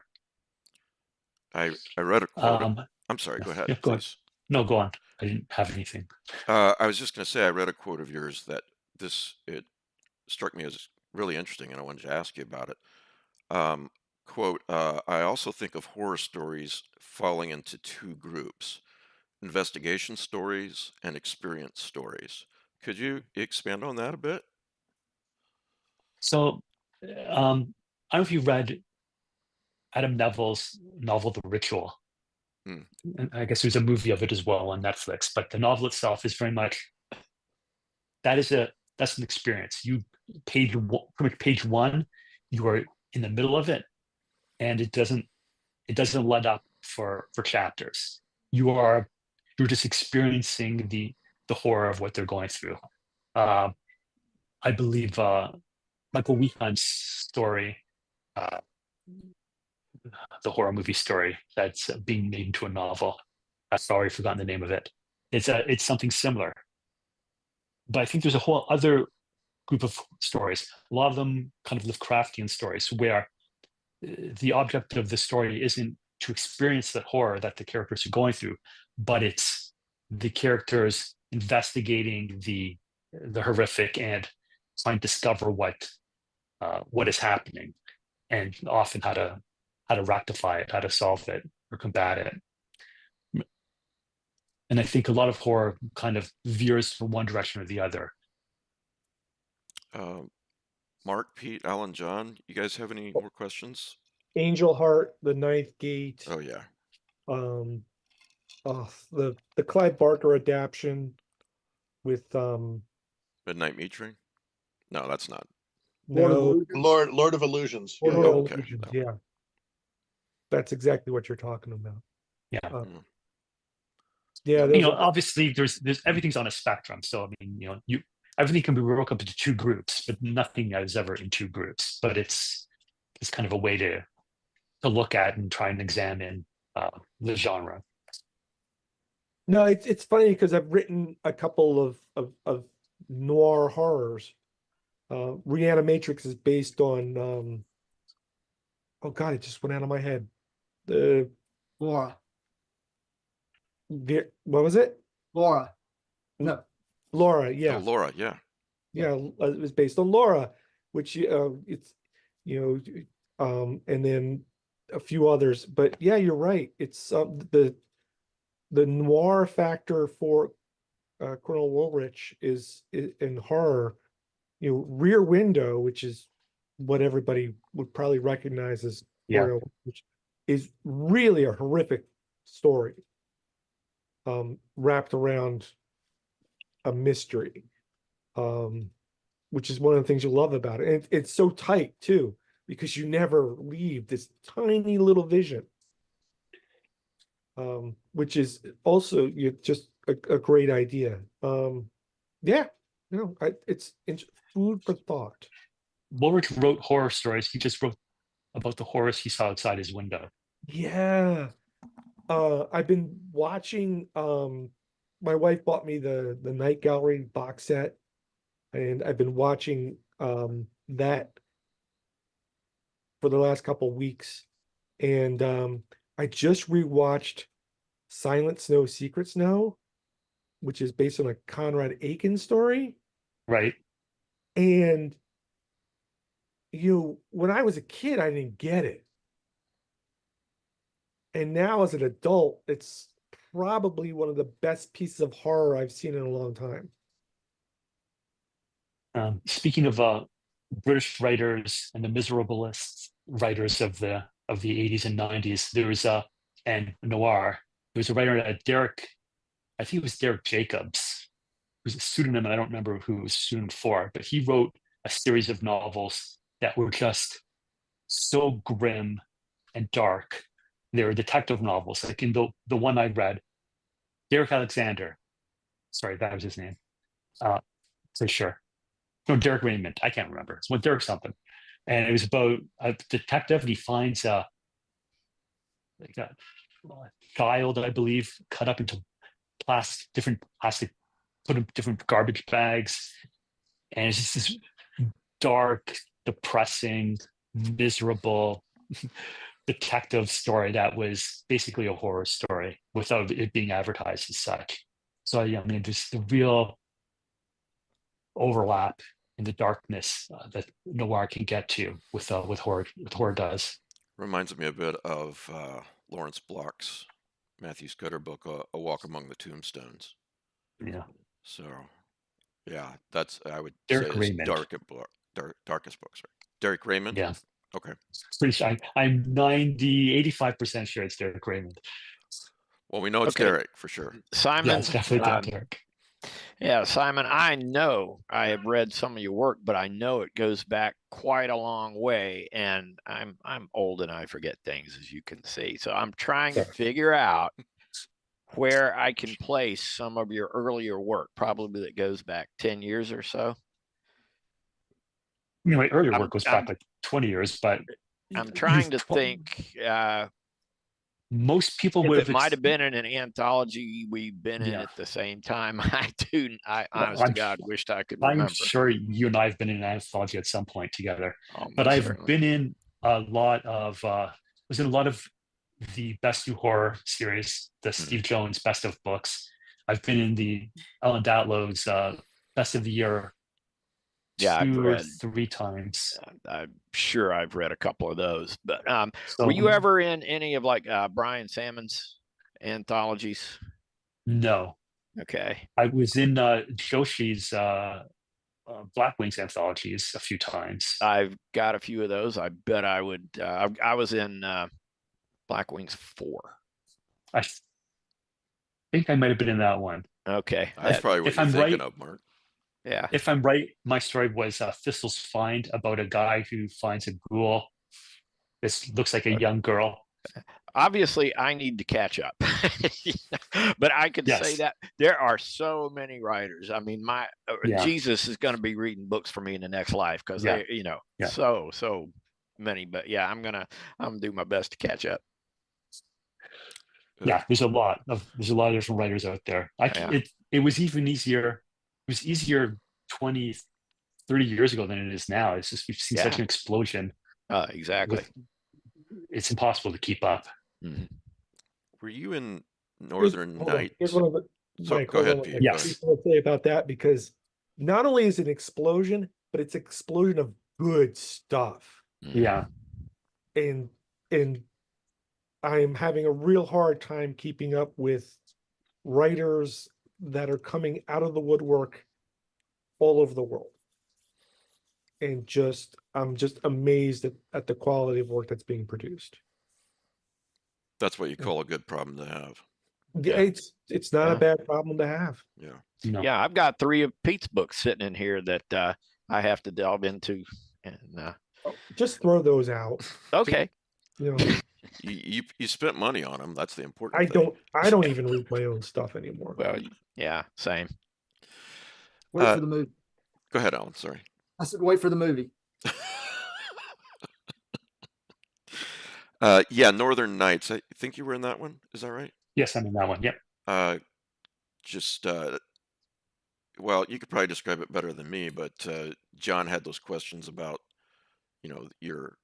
I read a quote. I'm sorry, go ahead, yeah, please. No, go on. I didn't have anything. I was just going to say, I read a quote of yours that it struck me as really interesting, and I wanted to ask you about it. Quote, I also think of horror stories falling into two groups: investigation stories and experience stories. Could you expand on that a bit? So, I don't know if you read Adam Neville's novel, The Ritual. And I guess there's a movie of it as well on Netflix, but the novel itself is very much, that's an experience. Page one, you are in the middle of it, and it doesn't let up for chapters. You're you're just experiencing the horror of what they're going through. I believe Michael Weeheim's story, the horror movie story that's being made into a novel. I've already forgotten the name of it. It's something similar. But I think there's a whole other group of stories, a lot of them kind of Lovecraftian stories, where the object of the story isn't to experience the horror that the characters are going through, but it's the characters investigating the horrific and trying to discover what is happening, and often how to rectify it, how to solve it or combat it. And I think a lot of horror kind of veers from one direction or the other. Mark, Pete, Alan, John, you guys have any more questions? Angel Heart, The Ninth Gate. Oh yeah. The Clyde Barker adaptation with Midnight Meat Train? No, that's not. no Lord of Illusions. Lord Yeah, of yeah. okay. Illusions, No. yeah. That's exactly what you're talking about. Yeah. Yeah, You those know, are- obviously there's everything's on a spectrum. So I mean, you know, everything can be broken up into two groups, but nothing is ever in two groups. But it's kind of a way to look at and try and examine the genre. No, it's funny because I've written a couple of noir horrors. Reanimatrix is based on oh god, it just went out of my head. Laura. What was it? Laura. No. Laura, yeah. Oh, Laura, yeah. Yeah, it was based on Laura, which it's and then a few others. But yeah, you're right. It's the noir factor for Colonel Woolrich is in horror. You know, Rear Window, which is what everybody would probably recognize as horror, which is really a horrific story, wrapped around a mystery. Which is one of the things you love about it. And it's so tight too, because you never leave this tiny little vision. Which is also just a great idea. Yeah, it's food for thought. Woolrich wrote horror stories. He just wrote about the horrors he saw outside his window. Yeah. I've been watching, my wife bought me the Night Gallery box set. And I've been watching that for the last couple of weeks. And I just rewatched Silent Snow, Secret Snow, which is based on a Conrad Aiken story. Right. And when I was a kid, I didn't get it. And now as an adult, it's probably one of the best pieces of horror I've seen in a long time. Speaking of British writers and the miserablest writers of the 80s and 90s, there was and noir. There was a writer, Derek, I think it was Derek Jacobs, who's a pseudonym, and I don't remember who it was pseudonym for, but he wrote a series of novels that were just so grim and dark. They were detective novels, like in the one I read, Derek Alexander. Sorry, that was his name. For sure. No, Derek Raymond. I can't remember. It's one Derek something. And it was about a detective, and he finds a child, I believe, cut up into different plastic, put in different garbage bags. And it's just this dark, depressing, miserable detective story that was basically a horror story without it being advertised as such. So yeah, I mean, there's the real overlap in the darkness that noir can get to with horror. What horror does. Reminds me a bit of Lawrence Block's Matthew Scudder book, A Walk Among the Tombstones. Yeah. So, yeah, that's I would Derek say Raymond. Darkest book. Sorry, Derek Raymond. Yeah. Okay. Pretty sure I'm 85% sure it's Derek Raymond. Well, we know it's Okay. Derek for sure. Simon, Yeah, it's definitely Derek. yeah, Simon, I know I have read some of your work, but I know it goes back quite a long way, and I'm old and I forget things, as you can see. So I'm trying to figure out where I can place some of your earlier work, probably that goes back 10 years or so. I mean, my earlier I'm- work goes I'm- back like 20 years, but I'm trying you've to tw- think most people if would it have. might have been in an anthology we've been in Yeah. at the same time. I Well, honest to I'm God wished I could I'm remember. sure you and I have been in an anthology at some point together, but Most I've certainly. been in a lot of was in a lot of the Best New Horror series, the Steve Jones Best of books. I've been in the Ellen Datlow's Best of the Year Yeah, I've 2 or read. 3 times. I'm sure I've read a couple of those, but So were you ever in any of like Brian Salmon's anthologies? no, Okay. I was in Joshi's Black Wings anthologies a few times. I've got a few of those. I bet I would. I was in Black Wings 4. I think I might have been in that one. Okay. That's probably what if you're I'm thinking right- of, Mark. Yeah. If I'm right, my story was Thistle's Find, about a guy who finds a ghoul. This looks like a young girl. Obviously, I need to catch up, but I could say Yes. that there are so many writers. I mean, Yeah. Jesus is going to be reading books for me in the next life because Yeah. Yeah. so many. But yeah, I'm gonna do my best to catch up. Yeah, there's a lot of different writers out there. Yeah. It was even easier. It was easier 20, 30 years ago than it is now. It's just we've seen such an explosion. Exactly. It's impossible to keep up. Mhm. Were you in Here's- Northern hold on. Nights? Here's one of the. So, Mike, go hold ahead, on. Pete. I got Yes. something to say about that because not only is it an explosion, but it's an explosion of good stuff. Yeah, And I'm having a real hard time keeping up with writers that are coming out of the woodwork all over the world. And I'm just amazed at the quality of work that's being produced. That's what you call a good problem to have. Yeah. It's not Yeah. a bad problem to have. Yeah. no. Yeah, I've got 3 of Pete's books sitting in here that I have to delve into. And Just throw those out. okay, You know, You spent money on them. That's the important thing. I don't even read my own stuff anymore. well, yeah, same. Wait Uh, for the movie. Go ahead, Alan. Sorry. I said, wait for the movie. Yeah, Northern Nights. I think you were in that one. Is that right? Yes, I'm in that one. Yep. Just well, you could probably describe it better than me, but John had those questions about, your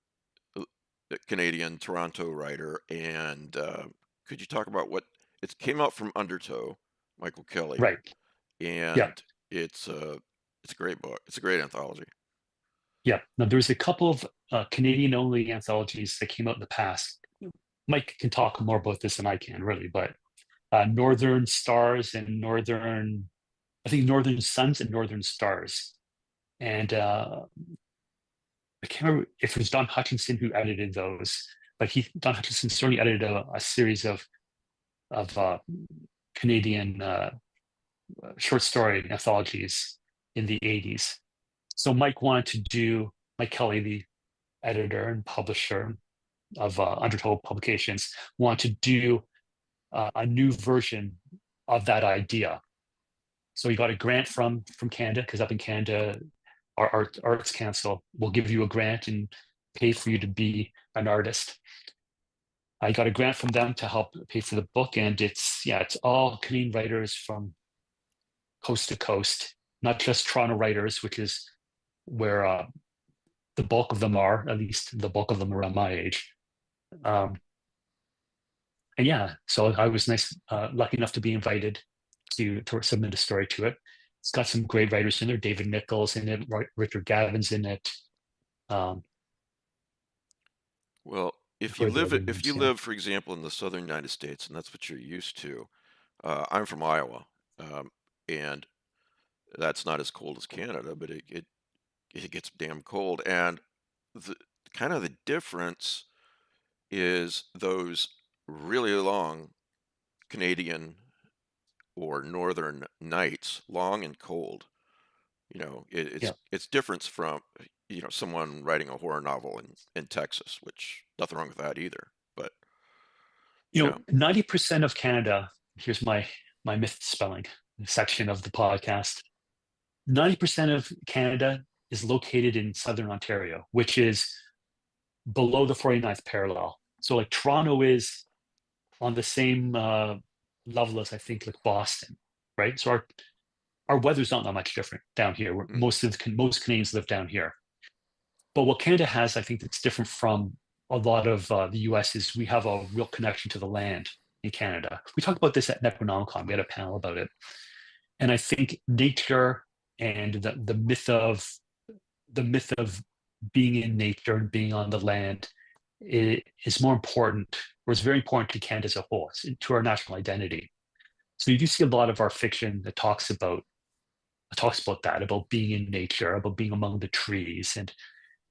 Canadian Toronto writer, and could you talk about what it came out from Undertow, Michael Kelly, Right. and it's a great book. It's a great anthology. Yeah. Now there's a couple of Canadian-only anthologies that came out in the past. Mike can talk more about this than I can, really, but Northern Stars and Northern Suns and Northern Stars, and I can't remember if it was Don Hutchinson who edited those, but Don Hutchinson certainly edited a series of Canadian short story anthologies in the 80s. So Mike Kelly, the editor and publisher of Undertow Publications, wanted to do a new version of that idea. So he got a grant from Canada, because up in Canada, our Arts Council will give you a grant and pay for you to be an artist. I got a grant from them to help pay for the book, and it's all Canadian writers from coast to coast, not just Toronto writers, which is where the bulk of them are, at least the bulk of them around my age. And yeah, so I was lucky enough to be invited to submit a story to it. It's got some great writers in there. David Nichols in it, Richard Gavin's in it. Well, if For you the live, other if you names, yeah. live, for example, in the southern United States, and that's what you're used to, I'm from Iowa, and that's not as cold as Canada, but it gets damn cold. And the difference is those really long Canadian or northern nights, long and cold. It's different from someone writing a horror novel in Texas, which nothing wrong with that either. But 90% of Canada here's my myth spelling section of the podcast. 90% of Canada is located in southern Ontario, which is below the 49th parallel. So like Toronto is on the same level as I think like Boston, right? So our weather's not that much different down here. Most Canadians live down here. But what Canada has, I think, that's different from a lot of the US is we have a real connection to the land in Canada. We talked about this at Necronomicon. We had a panel about it. And I think nature and the myth of being in nature and being on the land is more important, or is very important to Canada as a whole, to our national identity. So you do see a lot of our fiction that talks about that, about being in nature, about being among the trees, and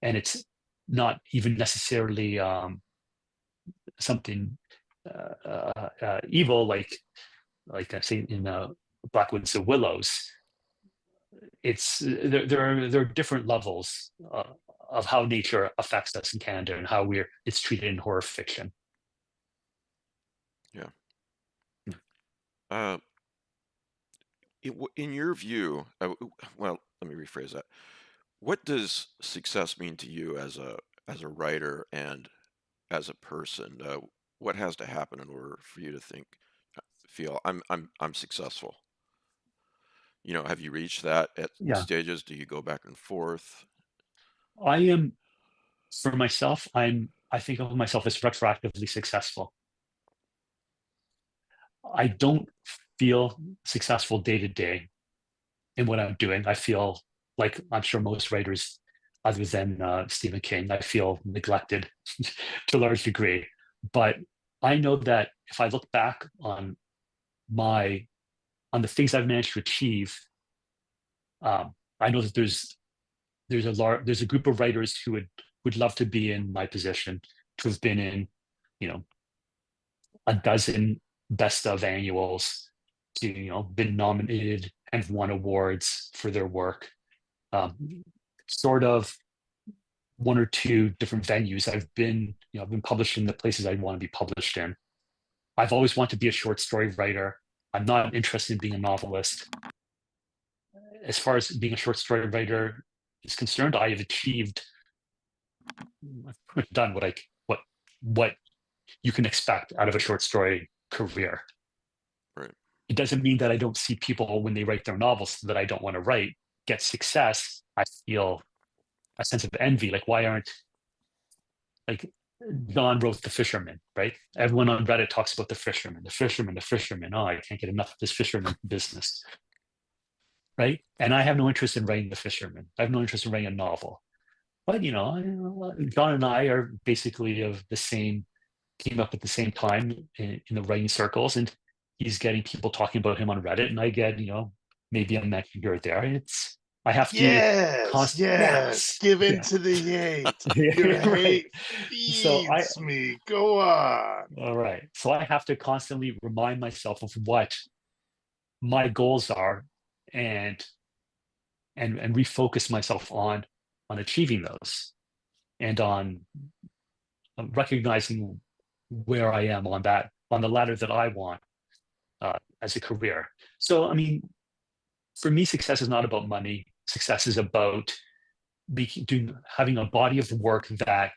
it's not even necessarily something evil, like I say in Blackwoods and Willows. It's there are different levels of how nature affects us in Canada and how it's treated in horror fiction. Yeah. In your view, well, let me rephrase that. What does success mean to you as a writer and as a person? What has to happen in order for you to feel I'm successful? You know, have you reached that at stages? Do you go back and forth? I am, for myself, I think of myself as retroactively successful. I don't feel successful day to day in what I'm doing. I feel like, I'm sure most writers, other than Stephen King, I feel neglected to a large degree. But I know that if I look back on the things I've managed to achieve, I know that there's a group of writers who would love to be in my position, to have been in, a dozen best of annuals, to been nominated and won awards for their work. Sort of one or two different venues. I've been published in the places I want to be published in. I've always wanted to be a short story writer. I'm not interested in being a novelist. As far as being a short story writer is concerned, I have done what you can expect out of a short story career. Right. It doesn't mean that I don't see people when they write their novels that I don't want to write get success. I feel a sense of envy. Like, why aren't, like, John wrote The Fisherman, right? Everyone on Reddit talks about the fisherman. Oh, I can't get enough of this fisherman business, right? And I have no interest in writing The Fisherman. I have no interest in writing a novel. But John and I are basically came up at the same time in the writing circles, and he's getting people talking about him on Reddit, and I get maybe a mention here or there. I have to give in to the hate. Your hate feeds me. Go on. All right. So I have to constantly remind myself of what my goals are, and refocus myself on achieving those, and on recognizing where I am on the ladder that I want as a career. So, I mean, for me, success is not about money. Success is about having a body of work that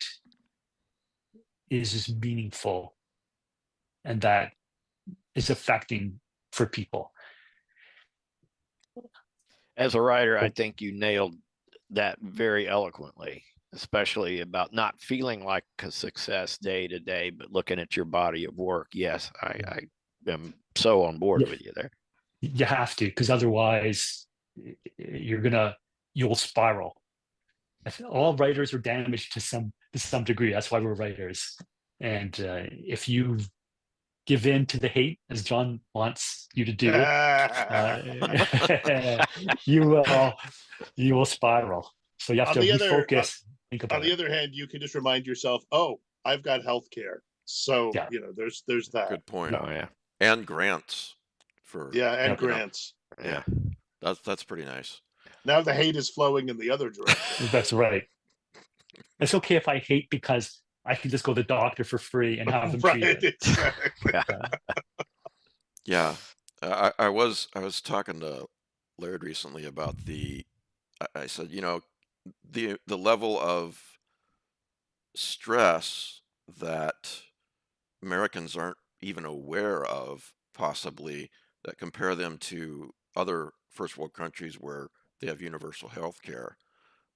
is meaningful and that is affecting for people. As a writer, I think you nailed that very eloquently, especially about not feeling like a success day to day, but looking at your body of work. Yes, I am so on board with you there. You have to, because otherwise you'll spiral. All writers are damaged to some degree. That's why we're writers. And if you give in to the hate, as John wants you to do, you will spiral. So you have to refocus. Think about on the other hand, you can just remind yourself, oh, I've got health care. So, there's that. Good point. Oh, yeah. And grants for grants. Yeah. That's pretty nice. Now the hate is flowing in the other direction. That's right. It's okay if I hate, because I can just go to the doctor for free and have them treated. Exactly. Yeah, I was talking to Laird recently about I said, the level of stress that Americans aren't even aware of, possibly, that compare them to other first world countries where they have universal health care.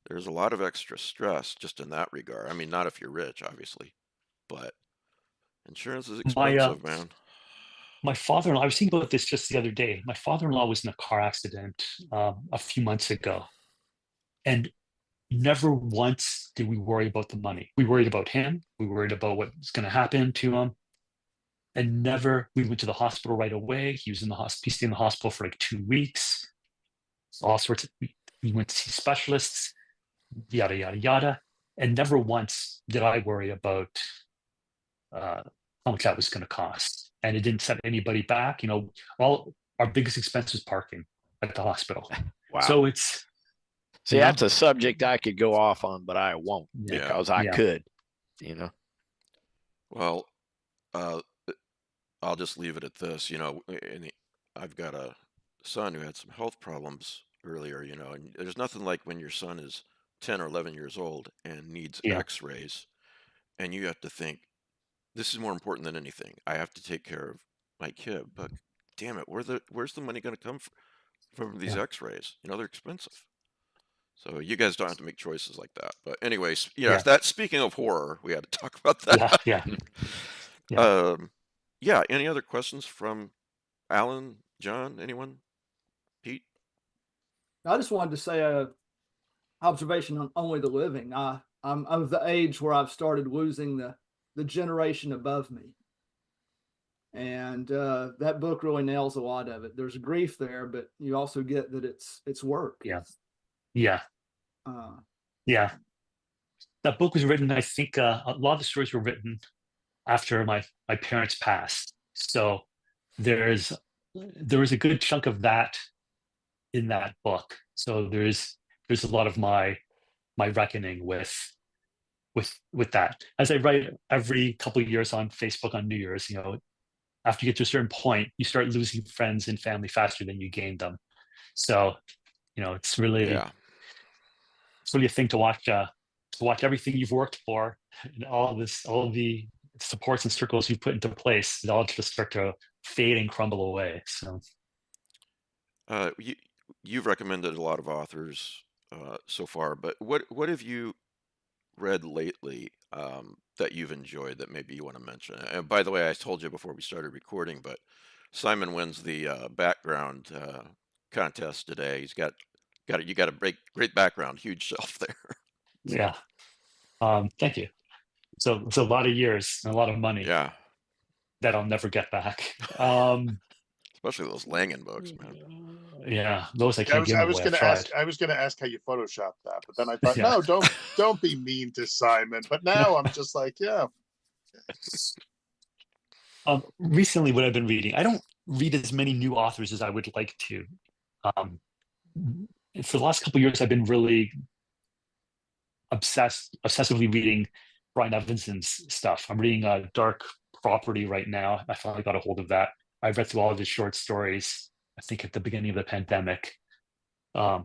There's a lot of extra stress just in that regard. I mean, not if you're rich, obviously, but insurance is My expensive, man. my father-in-law, I was thinking about this just the other day. My father-in-law was in a car accident a few months ago, and never once did we worry about the money. We worried about him. We worried about what was going to happen to him, and never. We went to the hospital right away. He was in the hospital. He stayed in the hospital for like 2 weeks. All sorts of. We went to see specialists. Yada yada yada, and never once did I worry about how much that was going to cost. And it didn't set anybody back. All our biggest expense was parking at the hospital. Wow. So it's See, that's a subject I could go off on, but I won't Yeah. because I could, Well, I'll just leave it at this. I've got a son who had some health problems earlier, and there's nothing like when your son is 10 or 11 years old and needs Yeah. x-rays, and you have to think, this is more important than anything. I have to take care of my kid, but damn it, where's the money going to come from these x-rays? They're expensive. So you guys don't have to make choices like that. But anyways, speaking of horror, we had to talk about that. Yeah. Any other questions from Alan, John, anyone? Pete? I just wanted to say a observation on Only the Living. I'm of the age where I've started losing the generation above me. And that book really nails a lot of it. There's grief there, but you also get that it's work. Yeah. That book was written, I think a lot of the stories were written after my parents passed. So there was a good chunk of that in that book. So there's a lot of my reckoning with that. As I write every couple of years on Facebook on New Year's, after you get to a certain point, you start losing friends and family faster than you gain them. So, it's really a thing to watch everything you've worked for and all the supports and circles you've put into place, it all just start to fade and crumble away. So you've recommended a lot of authors so far, but what have you read lately that you've enjoyed that maybe you want to mention? And by the way, I told you before we started recording, but Simon wins the background contest today. He's got you got a great background, huge shelf there. Yeah. Thank you. So it's a lot of years and a lot of money. Yeah. That I'll never get back. Especially those Langan books, man. Yeah, those I can't give away. I was gonna ask how you photoshopped that, but then I thought, no, don't be mean to Simon. But now I'm just like, yeah. Recently, what I've been reading, I don't read as many new authors as I would like to. For the last couple of years, I've been really obsessively reading Brian Evanson's stuff. I'm reading Dark Property right now. I finally got a hold of that. I read through all of his short stories, I think at the beginning of the pandemic. I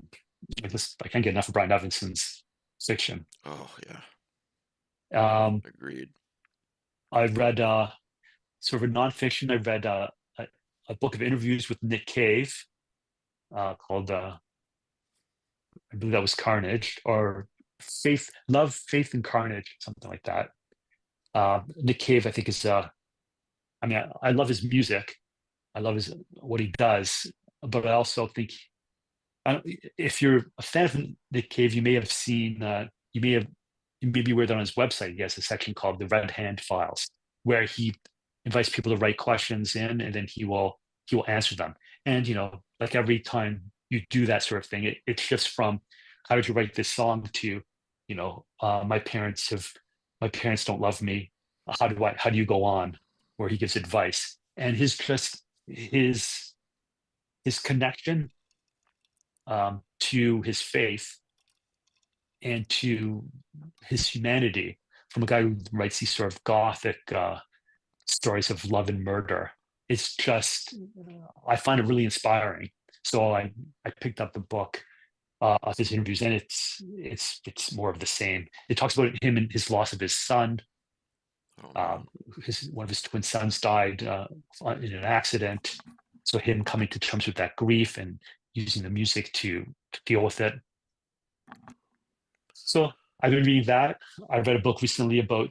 can't get enough of Brian Evanson's fiction. Oh yeah. Agreed. I read sort of a nonfiction. I read a book of interviews with Nick Cave called I believe that was Carnage, or Love, Faith, and Carnage, something like that. Nick Cave, I think, is I love his music. I love what he does, but I also think if you're a fan of Nick Cave, you may have seen you may be aware that on his website he has a section called the Red Hand Files, where he invites people to write questions in, and then he will answer them. And like every time you do that sort of thing, it shifts from how did you write this song to my parents don't love me. How do you go on? Where he gives advice, and his connection to his faith and to his humanity from a guy who writes these sort of gothic stories of love and murder. it's just, I find it really inspiring. So I picked up the book of his interviews, and it's more of the same. It talks about him and his loss of his son. Oh, no. One of his twin sons died in an accident. So him coming to terms with that grief and using the music to deal with it. So I've been reading that. I read a book recently about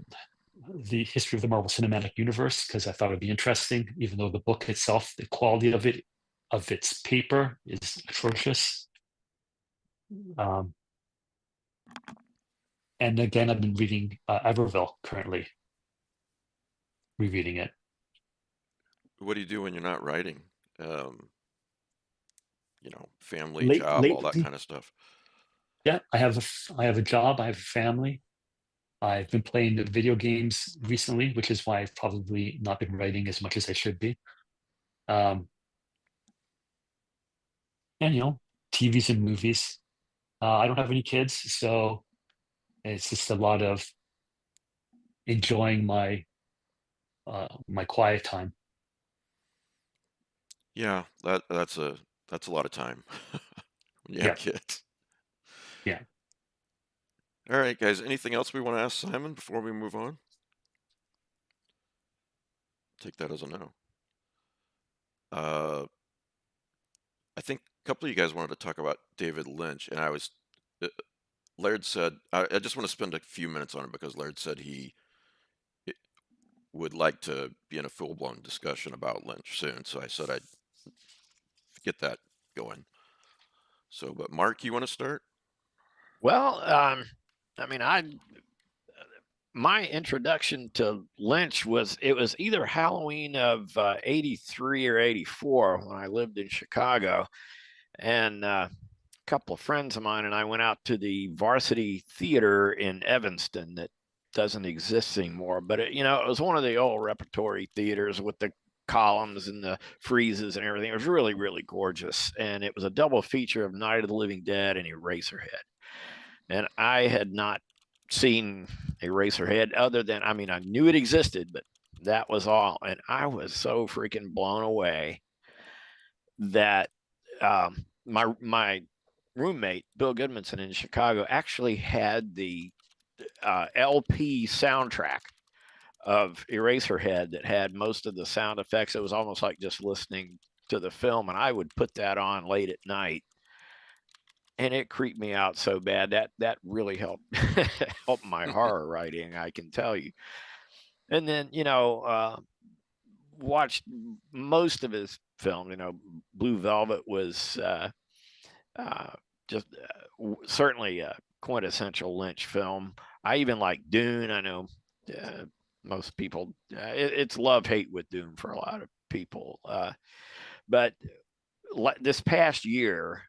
the history of the Marvel Cinematic Universe because I thought it'd be interesting, even though the book itself, the quality of its paper is atrocious. And again, I've been reading Everville currently, rereading it. What do you do when you're not writing? Family, job, all that kind of stuff. Yeah, I have a job. I have a family. I've been playing the video games recently, which is why I've probably not been writing as much as I should be. And TVs and movies. I don't have any kids, so it's just a lot of enjoying my quiet time. Yeah, that's a lot of time when you have kids. Yeah. All right, guys. Anything else we want to ask Simon before we move on? Take that as a no. I think a couple of you guys wanted to talk about David Lynch, and Laird said, I just want to spend a few minutes on it because Laird said he would like to be in a full-blown discussion about Lynch soon. So I said I'd get that going. So, but Mark, you want to start? Well, my introduction to Lynch was either Halloween of 83 or 84 when I lived in Chicago, and a couple of friends of mine and I went out to the Varsity Theater in Evanston that doesn't exist anymore, but it was one of the old repertory theaters with the columns and the friezes and everything. It was really, really gorgeous, and it was a double feature of Night of the Living Dead and Eraserhead. And I had not seen Eraserhead other than, I knew it existed, but that was all. And I was so freaking blown away that my roommate, Bill Goodmanson in Chicago, actually had the LP soundtrack of Eraserhead that had most of the sound effects. It was almost like just listening to the film, and I would put that on late at night. And it creeped me out so bad that really helped my horror writing, I can tell you. And then watched most of his film. Blue Velvet was just certainly a quintessential Lynch film. I even like Dune. I know most people it's love-hate with Dune for a lot of people. But this past year,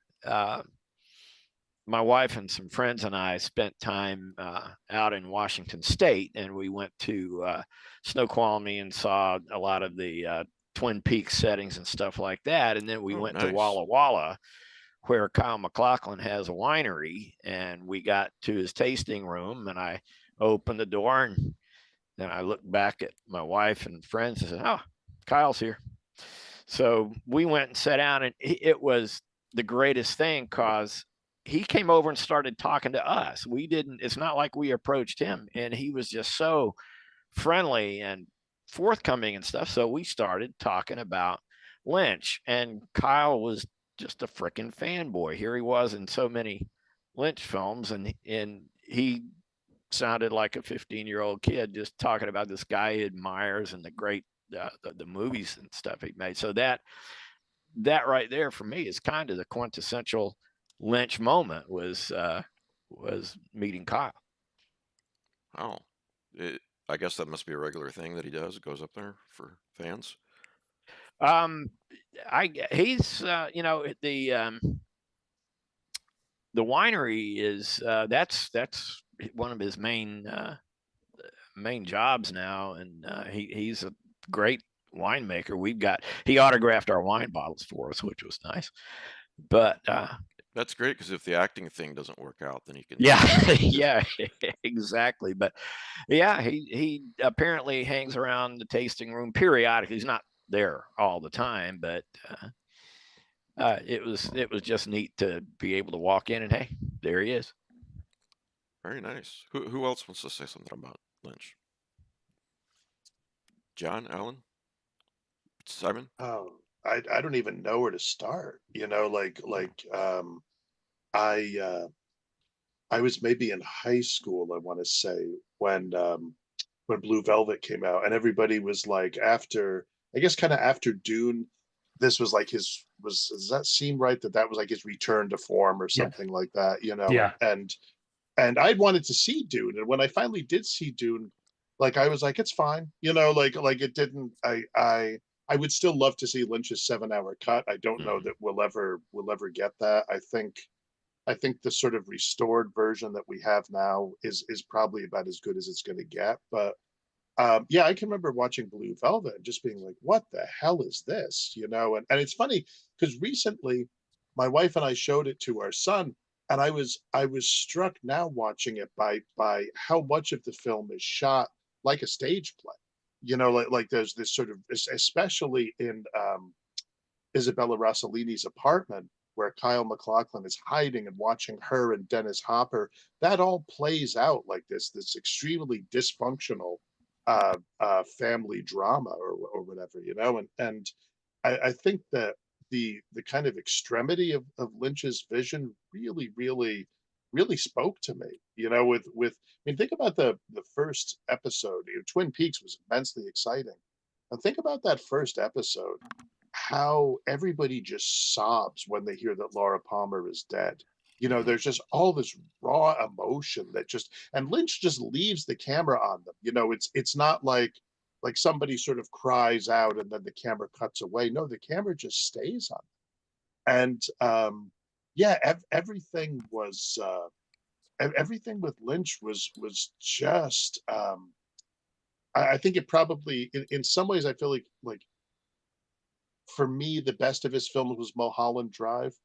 my wife and some friends and I spent time out in Washington State, and we went to Snoqualmie and saw a lot of the Twin Peaks settings and stuff like that. And then we went to Walla Walla, where Kyle MacLachlan has a winery, and we got to his tasting room, and I opened the door, and then I looked back at my wife and friends and said, "Oh, Kyle's here." So we went and sat down, and it was the greatest thing because he came over and started talking to us. It's not like we approached him, and he was just so friendly and forthcoming and stuff. So we started talking about Lynch, and Kyle was just a freaking fanboy. Here he was in so many Lynch films, and he sounded like a 15-year-old kid just talking about this guy he admires and the great the movies and stuff he made. So that right there for me is kind of the quintessential Lynch moment was meeting Kyle. Oh, I guess that must be a regular thing that he does. It goes up there for fans. He's the winery is that's one of his main jobs now, and he's a great winemaker. He autographed our wine bottles for us, which was nice. But that's great, because if the acting thing doesn't work out, then he can. Yeah, exactly. But yeah, he apparently hangs around the tasting room periodically. He's not there all the time, but it was just neat to be able to walk in and hey, there he is. Very nice. Who else wants to say something about Lynch? John, Alan, Simon? Oh, I don't even know where to start. I was maybe in high school, I want to say, when Blue Velvet came out, and everybody was like, after, I guess, kind of after Dune, this was like does that seem right, that was like his return to form or Yeah. something like that, Yeah. And I wanted to see Dune, and when I finally did see Dune, like I was like, it's fine, like it didn't. I would still love to see Lynch's 7-hour cut. I don't know that we'll ever get that. I think the sort of restored version that we have now is probably about as good as it's going to get. But yeah, I can remember watching Blue Velvet and just being like, what the hell is this? And it's funny because recently my wife and I showed it to our son, and I was struck now watching it by how much of the film is shot like a stage play. Like there's this sort of, especially in Isabella Rossellini's apartment, where Kyle MacLachlan is hiding and watching her and Dennis Hopper. That all plays out like this extremely dysfunctional family drama or whatever, and I think that the kind of extremity of Lynch's vision really spoke to me, with I mean, think about the first episode. Twin Peaks was immensely exciting, and think about that first episode, how everybody just sobs when they hear that Laura Palmer is dead. There's just all this raw emotion that and Lynch just leaves the camera on them. It's not like somebody sort of cries out and then the camera cuts away. No, the camera just stays on them. And yeah, everything with Lynch was just I think it probably in some ways I feel like for me, the best of his films was Mulholland Drive.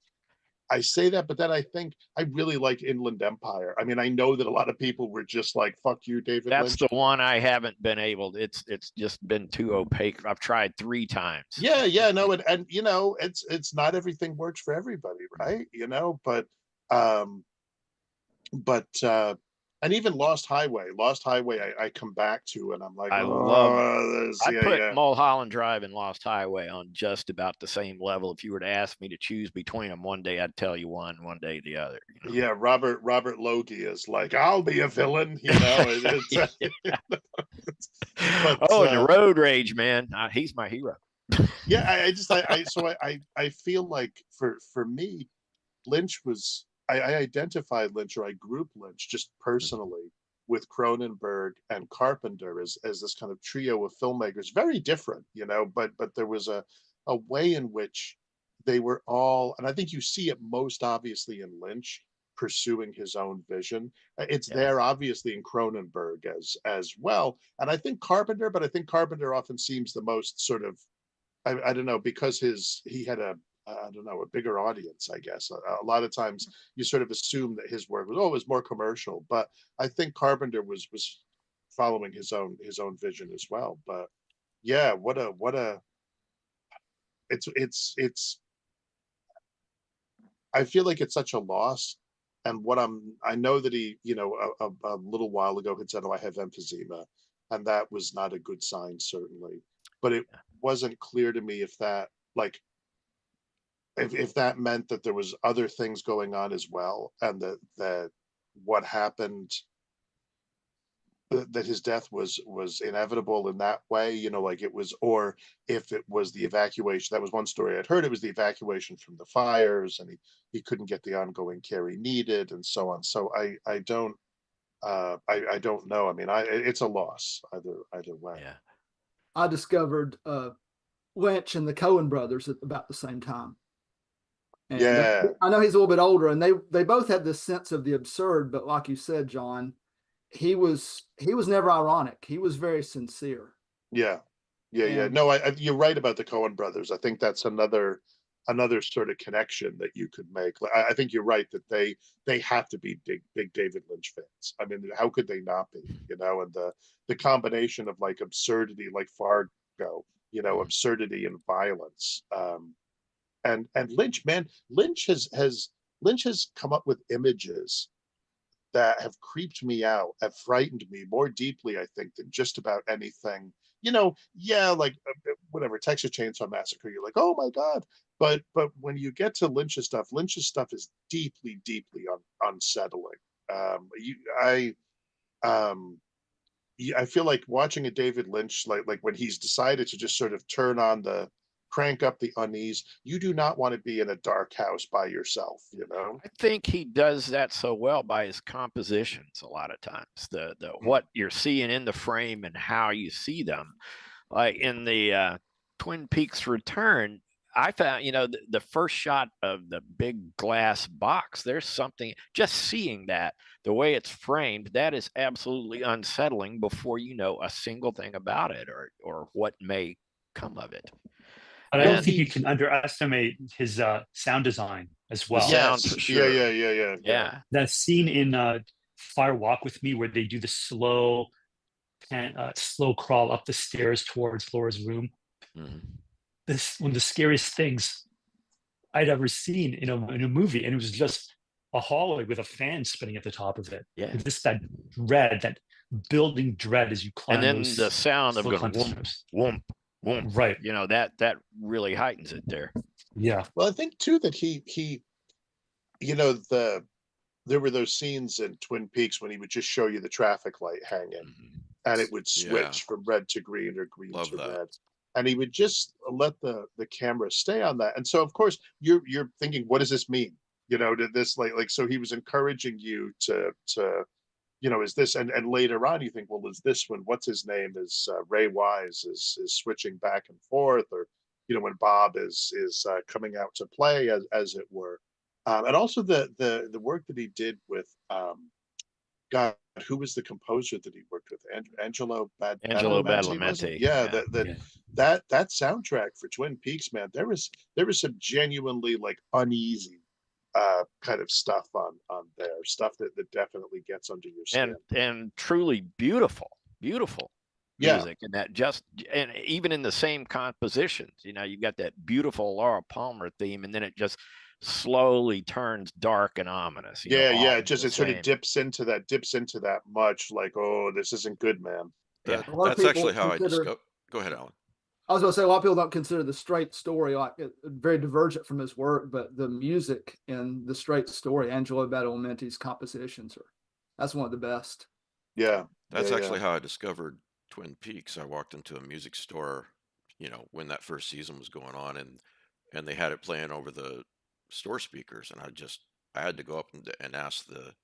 I say that, but then I think I really like Inland Empire. I mean, I know that a lot of people were just like, fuck you, David That's Lynch. the one I haven't been able. It's just been too opaque. I've tried 3 times. Yeah, no, and it's not everything works for everybody, right? But and even Lost Highway, I come back to, and I'm like, I put Mulholland Drive and Lost Highway on just about the same level. If you were to ask me to choose between them, one day I'd tell you one day the other. Yeah, Robert Logie is like, I'll be a villain, But, and the Road Rage, man, he's my hero. Yeah, I feel like for me, Lynch was. I identified Lynch, or I grouped Lynch just personally with Cronenberg and Carpenter as this kind of trio of filmmakers, very different, but there was a way in which they were all, and I think you see it most obviously in Lynch pursuing his own vision. It's there obviously in Cronenberg as well, and I think Carpenter often seems the most sort of, I don't know, because he had a bigger audience, I guess. A lot of times you sort of assume that his work was always more commercial, but I think Carpenter was following his own vision as well. But yeah, it's I feel like it's such a loss. And I know that he, a little while ago had said, oh, I have emphysema, and that was not a good sign, certainly. But it wasn't clear to me if that, like, if that meant that there was other things going on as well, and that what happened, that his death was inevitable in that way, like it was, or if it was the evacuation. That was one story I'd heard. It was the evacuation from the fires, and he couldn't get the ongoing care he needed, and so on. So I don't know. I mean, it's a loss either way. Yeah. I discovered Lynch and the Coen brothers at about the same time. And Yeah. I know he's a little bit older, and they both had this sense of the absurd, but like you said, John, he was never ironic. He was very sincere. Yeah. No, you're right about the Coen brothers. I think that's another sort of connection that you could make. I think you're right that they have to be big David Lynch fans. I mean, how could they not be? And the combination of like absurdity, like Fargo, absurdity and violence. And Lynch, man, Lynch has come up with images that have creeped me out, have frightened me more deeply, I think, than just about anything. Like whatever, Texas Chainsaw Massacre, you're like, oh my God. But when you get to Lynch's stuff is deeply, deeply unsettling. I feel like watching a David Lynch, like when he's decided to just sort of crank up the unease, you do not want to be in a dark house by yourself, I think he does that so well by his compositions a lot of times. The what you're seeing in the frame and how you see them. Like in the Twin Peaks Return, I found, the first shot of the big glass box, there's something, just seeing that, the way it's framed, that is absolutely unsettling before you know a single thing about it or what may come of it. But I don't think you can underestimate his sound design as well. Sound, for sure. Yeah. That scene in Fire Walk with Me where they do the slow crawl up the stairs towards Laura's room. Mm-hmm. This one of the scariest things I'd ever seen in a movie, and it was just a hallway with a fan spinning at the top of it. Yeah, just that dread, that building dread as you climb. And then the sound of going whoomp, whoomp, whoomp. Right. That really heightens it there. Yeah. Well, I think too that he there were those scenes in Twin Peaks when he would just show you the traffic light hanging, and it would switch from red to green or green to red. And he would just let the camera stay on that. And so, of course, you're thinking, what does this mean? Did this like so he was encouraging you to is this, and later on you think, well, is this when what's his name is Ray Wise is switching back and forth, or when Bob is coming out to play as it were, and also the work that he did with God, who was the composer that he worked with? Angelo Badalamenti. Yeah, that soundtrack for Twin Peaks, man, there was some genuinely like uneasy kind of stuff on there, stuff that definitely gets under your skin, and truly beautiful music, and that and even in the same compositions, you got that beautiful Laura Palmer theme, and then it just slowly turns dark and ominous. It sort of dips into that much like, oh, this isn't good, man. That's actually how I discovered. Go ahead, Alan. I was going to say, a lot of people don't consider the Straight story like very divergent from his work, but the music in the Straight story, Angelo Badalamenti's compositions that's one of the best. Yeah, that's actually how I discovered Twin Peaks. I walked into a music store, when that first season was going on, and they had it playing over the store speakers, and I had to go up and ask the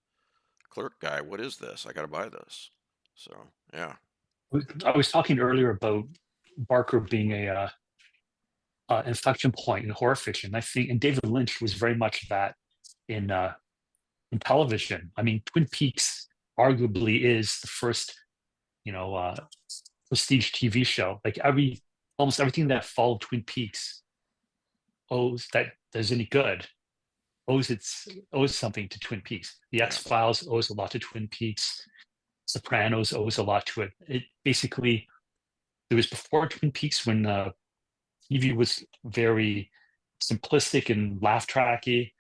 clerk guy, what is this? I got to buy this. So yeah. I was talking earlier about Barker being a inflection point in horror fiction. I think, and David Lynch was very much that in television. I mean, Twin Peaks arguably is the first, prestige TV show. Like almost everything that followed Twin Peaks owes any good owes something to Twin Peaks. The X-Files owes a lot to Twin Peaks. Sopranos owes a lot to it. It basically, it was before Twin Peaks when TV was very simplistic and laugh tracky,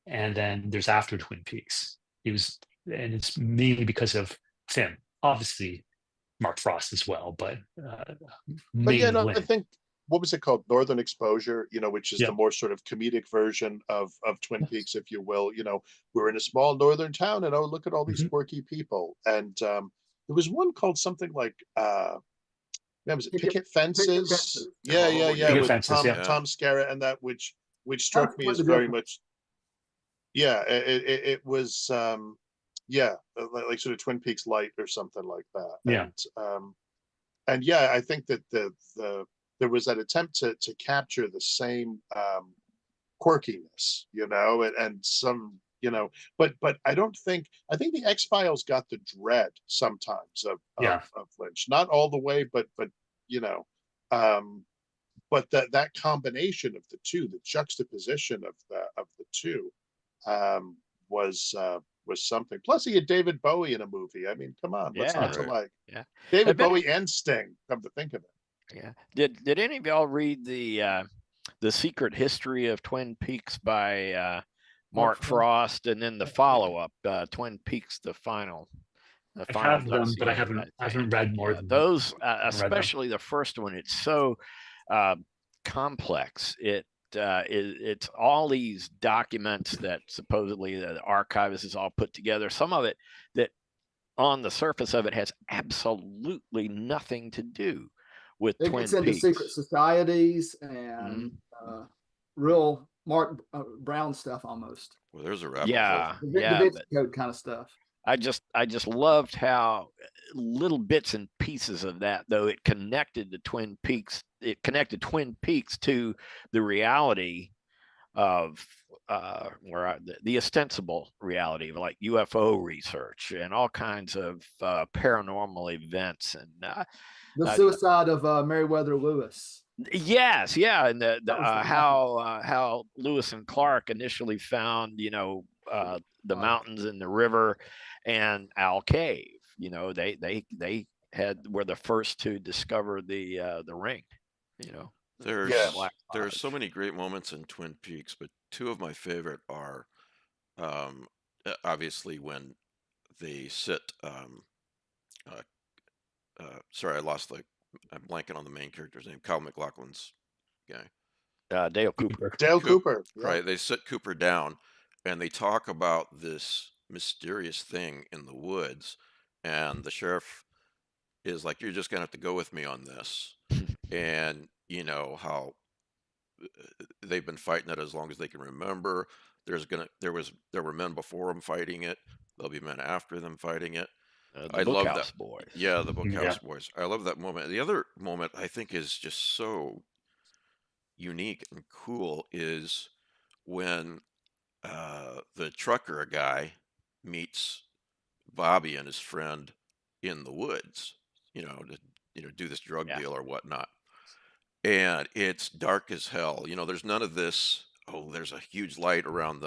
and then there's after Twin Peaks. And it's mainly because of Tim, obviously Mark Frost as well, but I think, what was it called? Northern Exposure, which is the more sort of comedic version of Twin Peaks, if you will. We're in a small northern town, and oh, look at all these quirky people. And there was one called something like was it Picket Fences? Yeah. Picket With Fences, Tom Skerritt, and that which struck me as very much. Yeah, it was like sort of Twin Peaks light or something like that. Yeah. And I think that there was that attempt to capture the same quirkiness, and some, but I think the X-Files got the dread sometimes of Lynch, not all the way, but but that combination of the two, the juxtaposition of the two, was something. Plus, he had David Bowie in a movie. I mean, come on, what's not to like? Yeah, David Bowie and Sting. Come to think of it. Yeah. Did any of y'all read the Secret History of Twin Peaks by Mark Frost, and then the follow-up, Twin Peaks, the final I have them, but I dossier, haven't read more than those, read them. especially the first one. It's so complex. It's all these documents that supposedly the archivist has all put together. Some of it that on the surface of it has absolutely nothing to do with It Twin gets into Peaks. secret societies and real Mark Brown stuff almost. Well, there's a rabbit Yeah, hole. The Vinci Code kind of stuff. I just loved how little bits and pieces of that, though, it connected to Twin Peaks. It connected Twin Peaks to the reality of the ostensible reality of like UFO research and all kinds of paranormal events and The suicide of Meriwether Lewis. Yes, yeah, and was how Lewis and Clark initially found the mountains and the river and Owl Cave. They were the first to discover the ring. There's Yes. there are so many great moments in Twin Peaks, but two of my favorite are obviously when they sit. Sorry, I'm blanking on the main character's name. Kyle MacLachlan's guy. Dale Cooper. Dale Cooper. Yeah. Right. They sit Cooper down and they talk about this mysterious thing in the woods, and the sheriff is like, "You're just gonna have to go with me on this." And you know how they've been fighting it as long as they can remember. There were men before them fighting it. There'll be men after them fighting it. The Bookhouse Boys. Yeah, the Bookhouse Yeah. Boys. I love that moment. The other moment I think is just so unique and cool is when the trucker guy meets Bobby and his friend in the woods, to do this drug deal or whatnot. And it's dark as hell. There's none of this, oh, there's a huge light around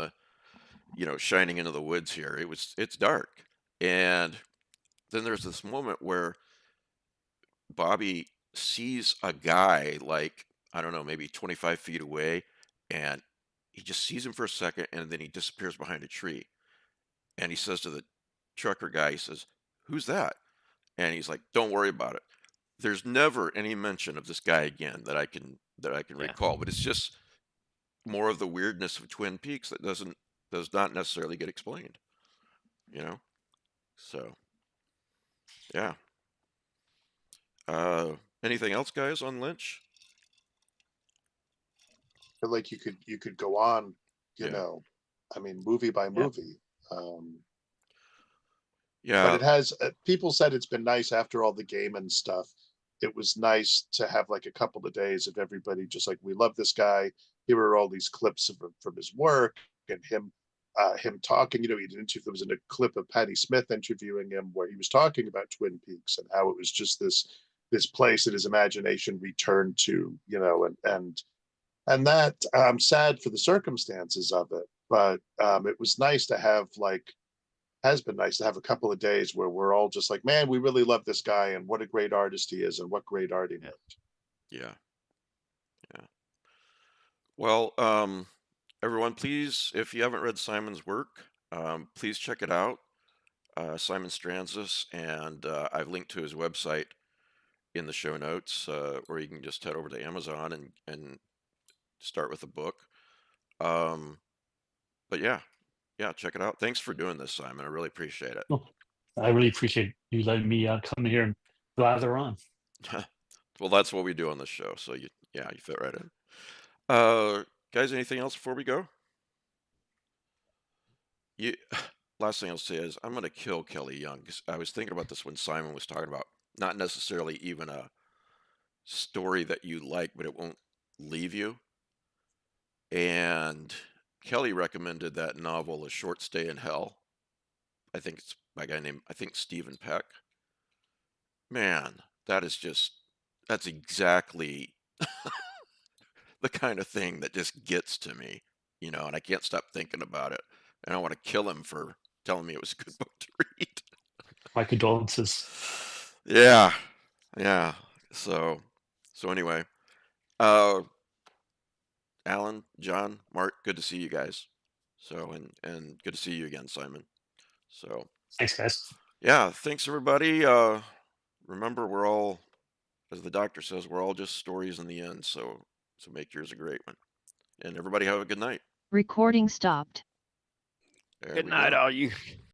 shining into the woods here. It's dark. And then there's this moment where Bobby sees a guy like, I don't know, maybe 25 feet away, and he just sees him for a second, and then he disappears behind a tree. And he says to the trucker guy, he says, "Who's that?" And he's like, "Don't worry about it." There's never any mention of this guy again that I can recall, but it's just more of the weirdness of Twin Peaks that does not necessarily get explained. So yeah. Anything else, guys, on Lynch? I feel like you could go on, I mean, movie by movie. Yeah. But it has, people said it's been nice after all the game and stuff. It was nice to have like a couple of days of everybody just like, we love this guy. Here are all these clips from his work and him talking. There was a clip of Patti Smith interviewing him where he was talking about Twin Peaks and how it was just this place that his imagination returned to, and that I'm sad for the circumstances of it, but it was nice to have has been nice to have a couple of days where we're all just like, man, we really love this guy and what a great artist he is and what great art he made. Yeah. Well, everyone, please, if you haven't read Simon's work, please check it out. Simon Strantzas, and I've linked to his website in the show notes, or you can just head over to Amazon and start with the book. But yeah, check it out. Thanks for doing this, Simon. I really appreciate it. Well, I really appreciate you letting me come here and blather on. Well, that's what we do on this show. So you fit right in. Guys, anything else before we go? Last thing I'll say is I'm going to kill Kelly Young, because I was thinking about this when Simon was talking about not necessarily even a story that you like, but it won't leave you. And Kelly recommended that novel, A Short Stay in Hell. I think it's by a guy named, Stephen Peck. Man, that's exactly the kind of thing that just gets to me, and I can't stop thinking about it. And I want to kill him for telling me it was a good book to read. My condolences. Yeah. So So anyway, Alan, John, Mark, good to see you guys. So and good to see you again, Simon. So Thanks, guys. yeah, thanks everybody. Remember, we're all, as the doctor says, we're all just stories in the end. So make yours a great one. And everybody have a good night. Recording stopped. There Good we night, go. all you.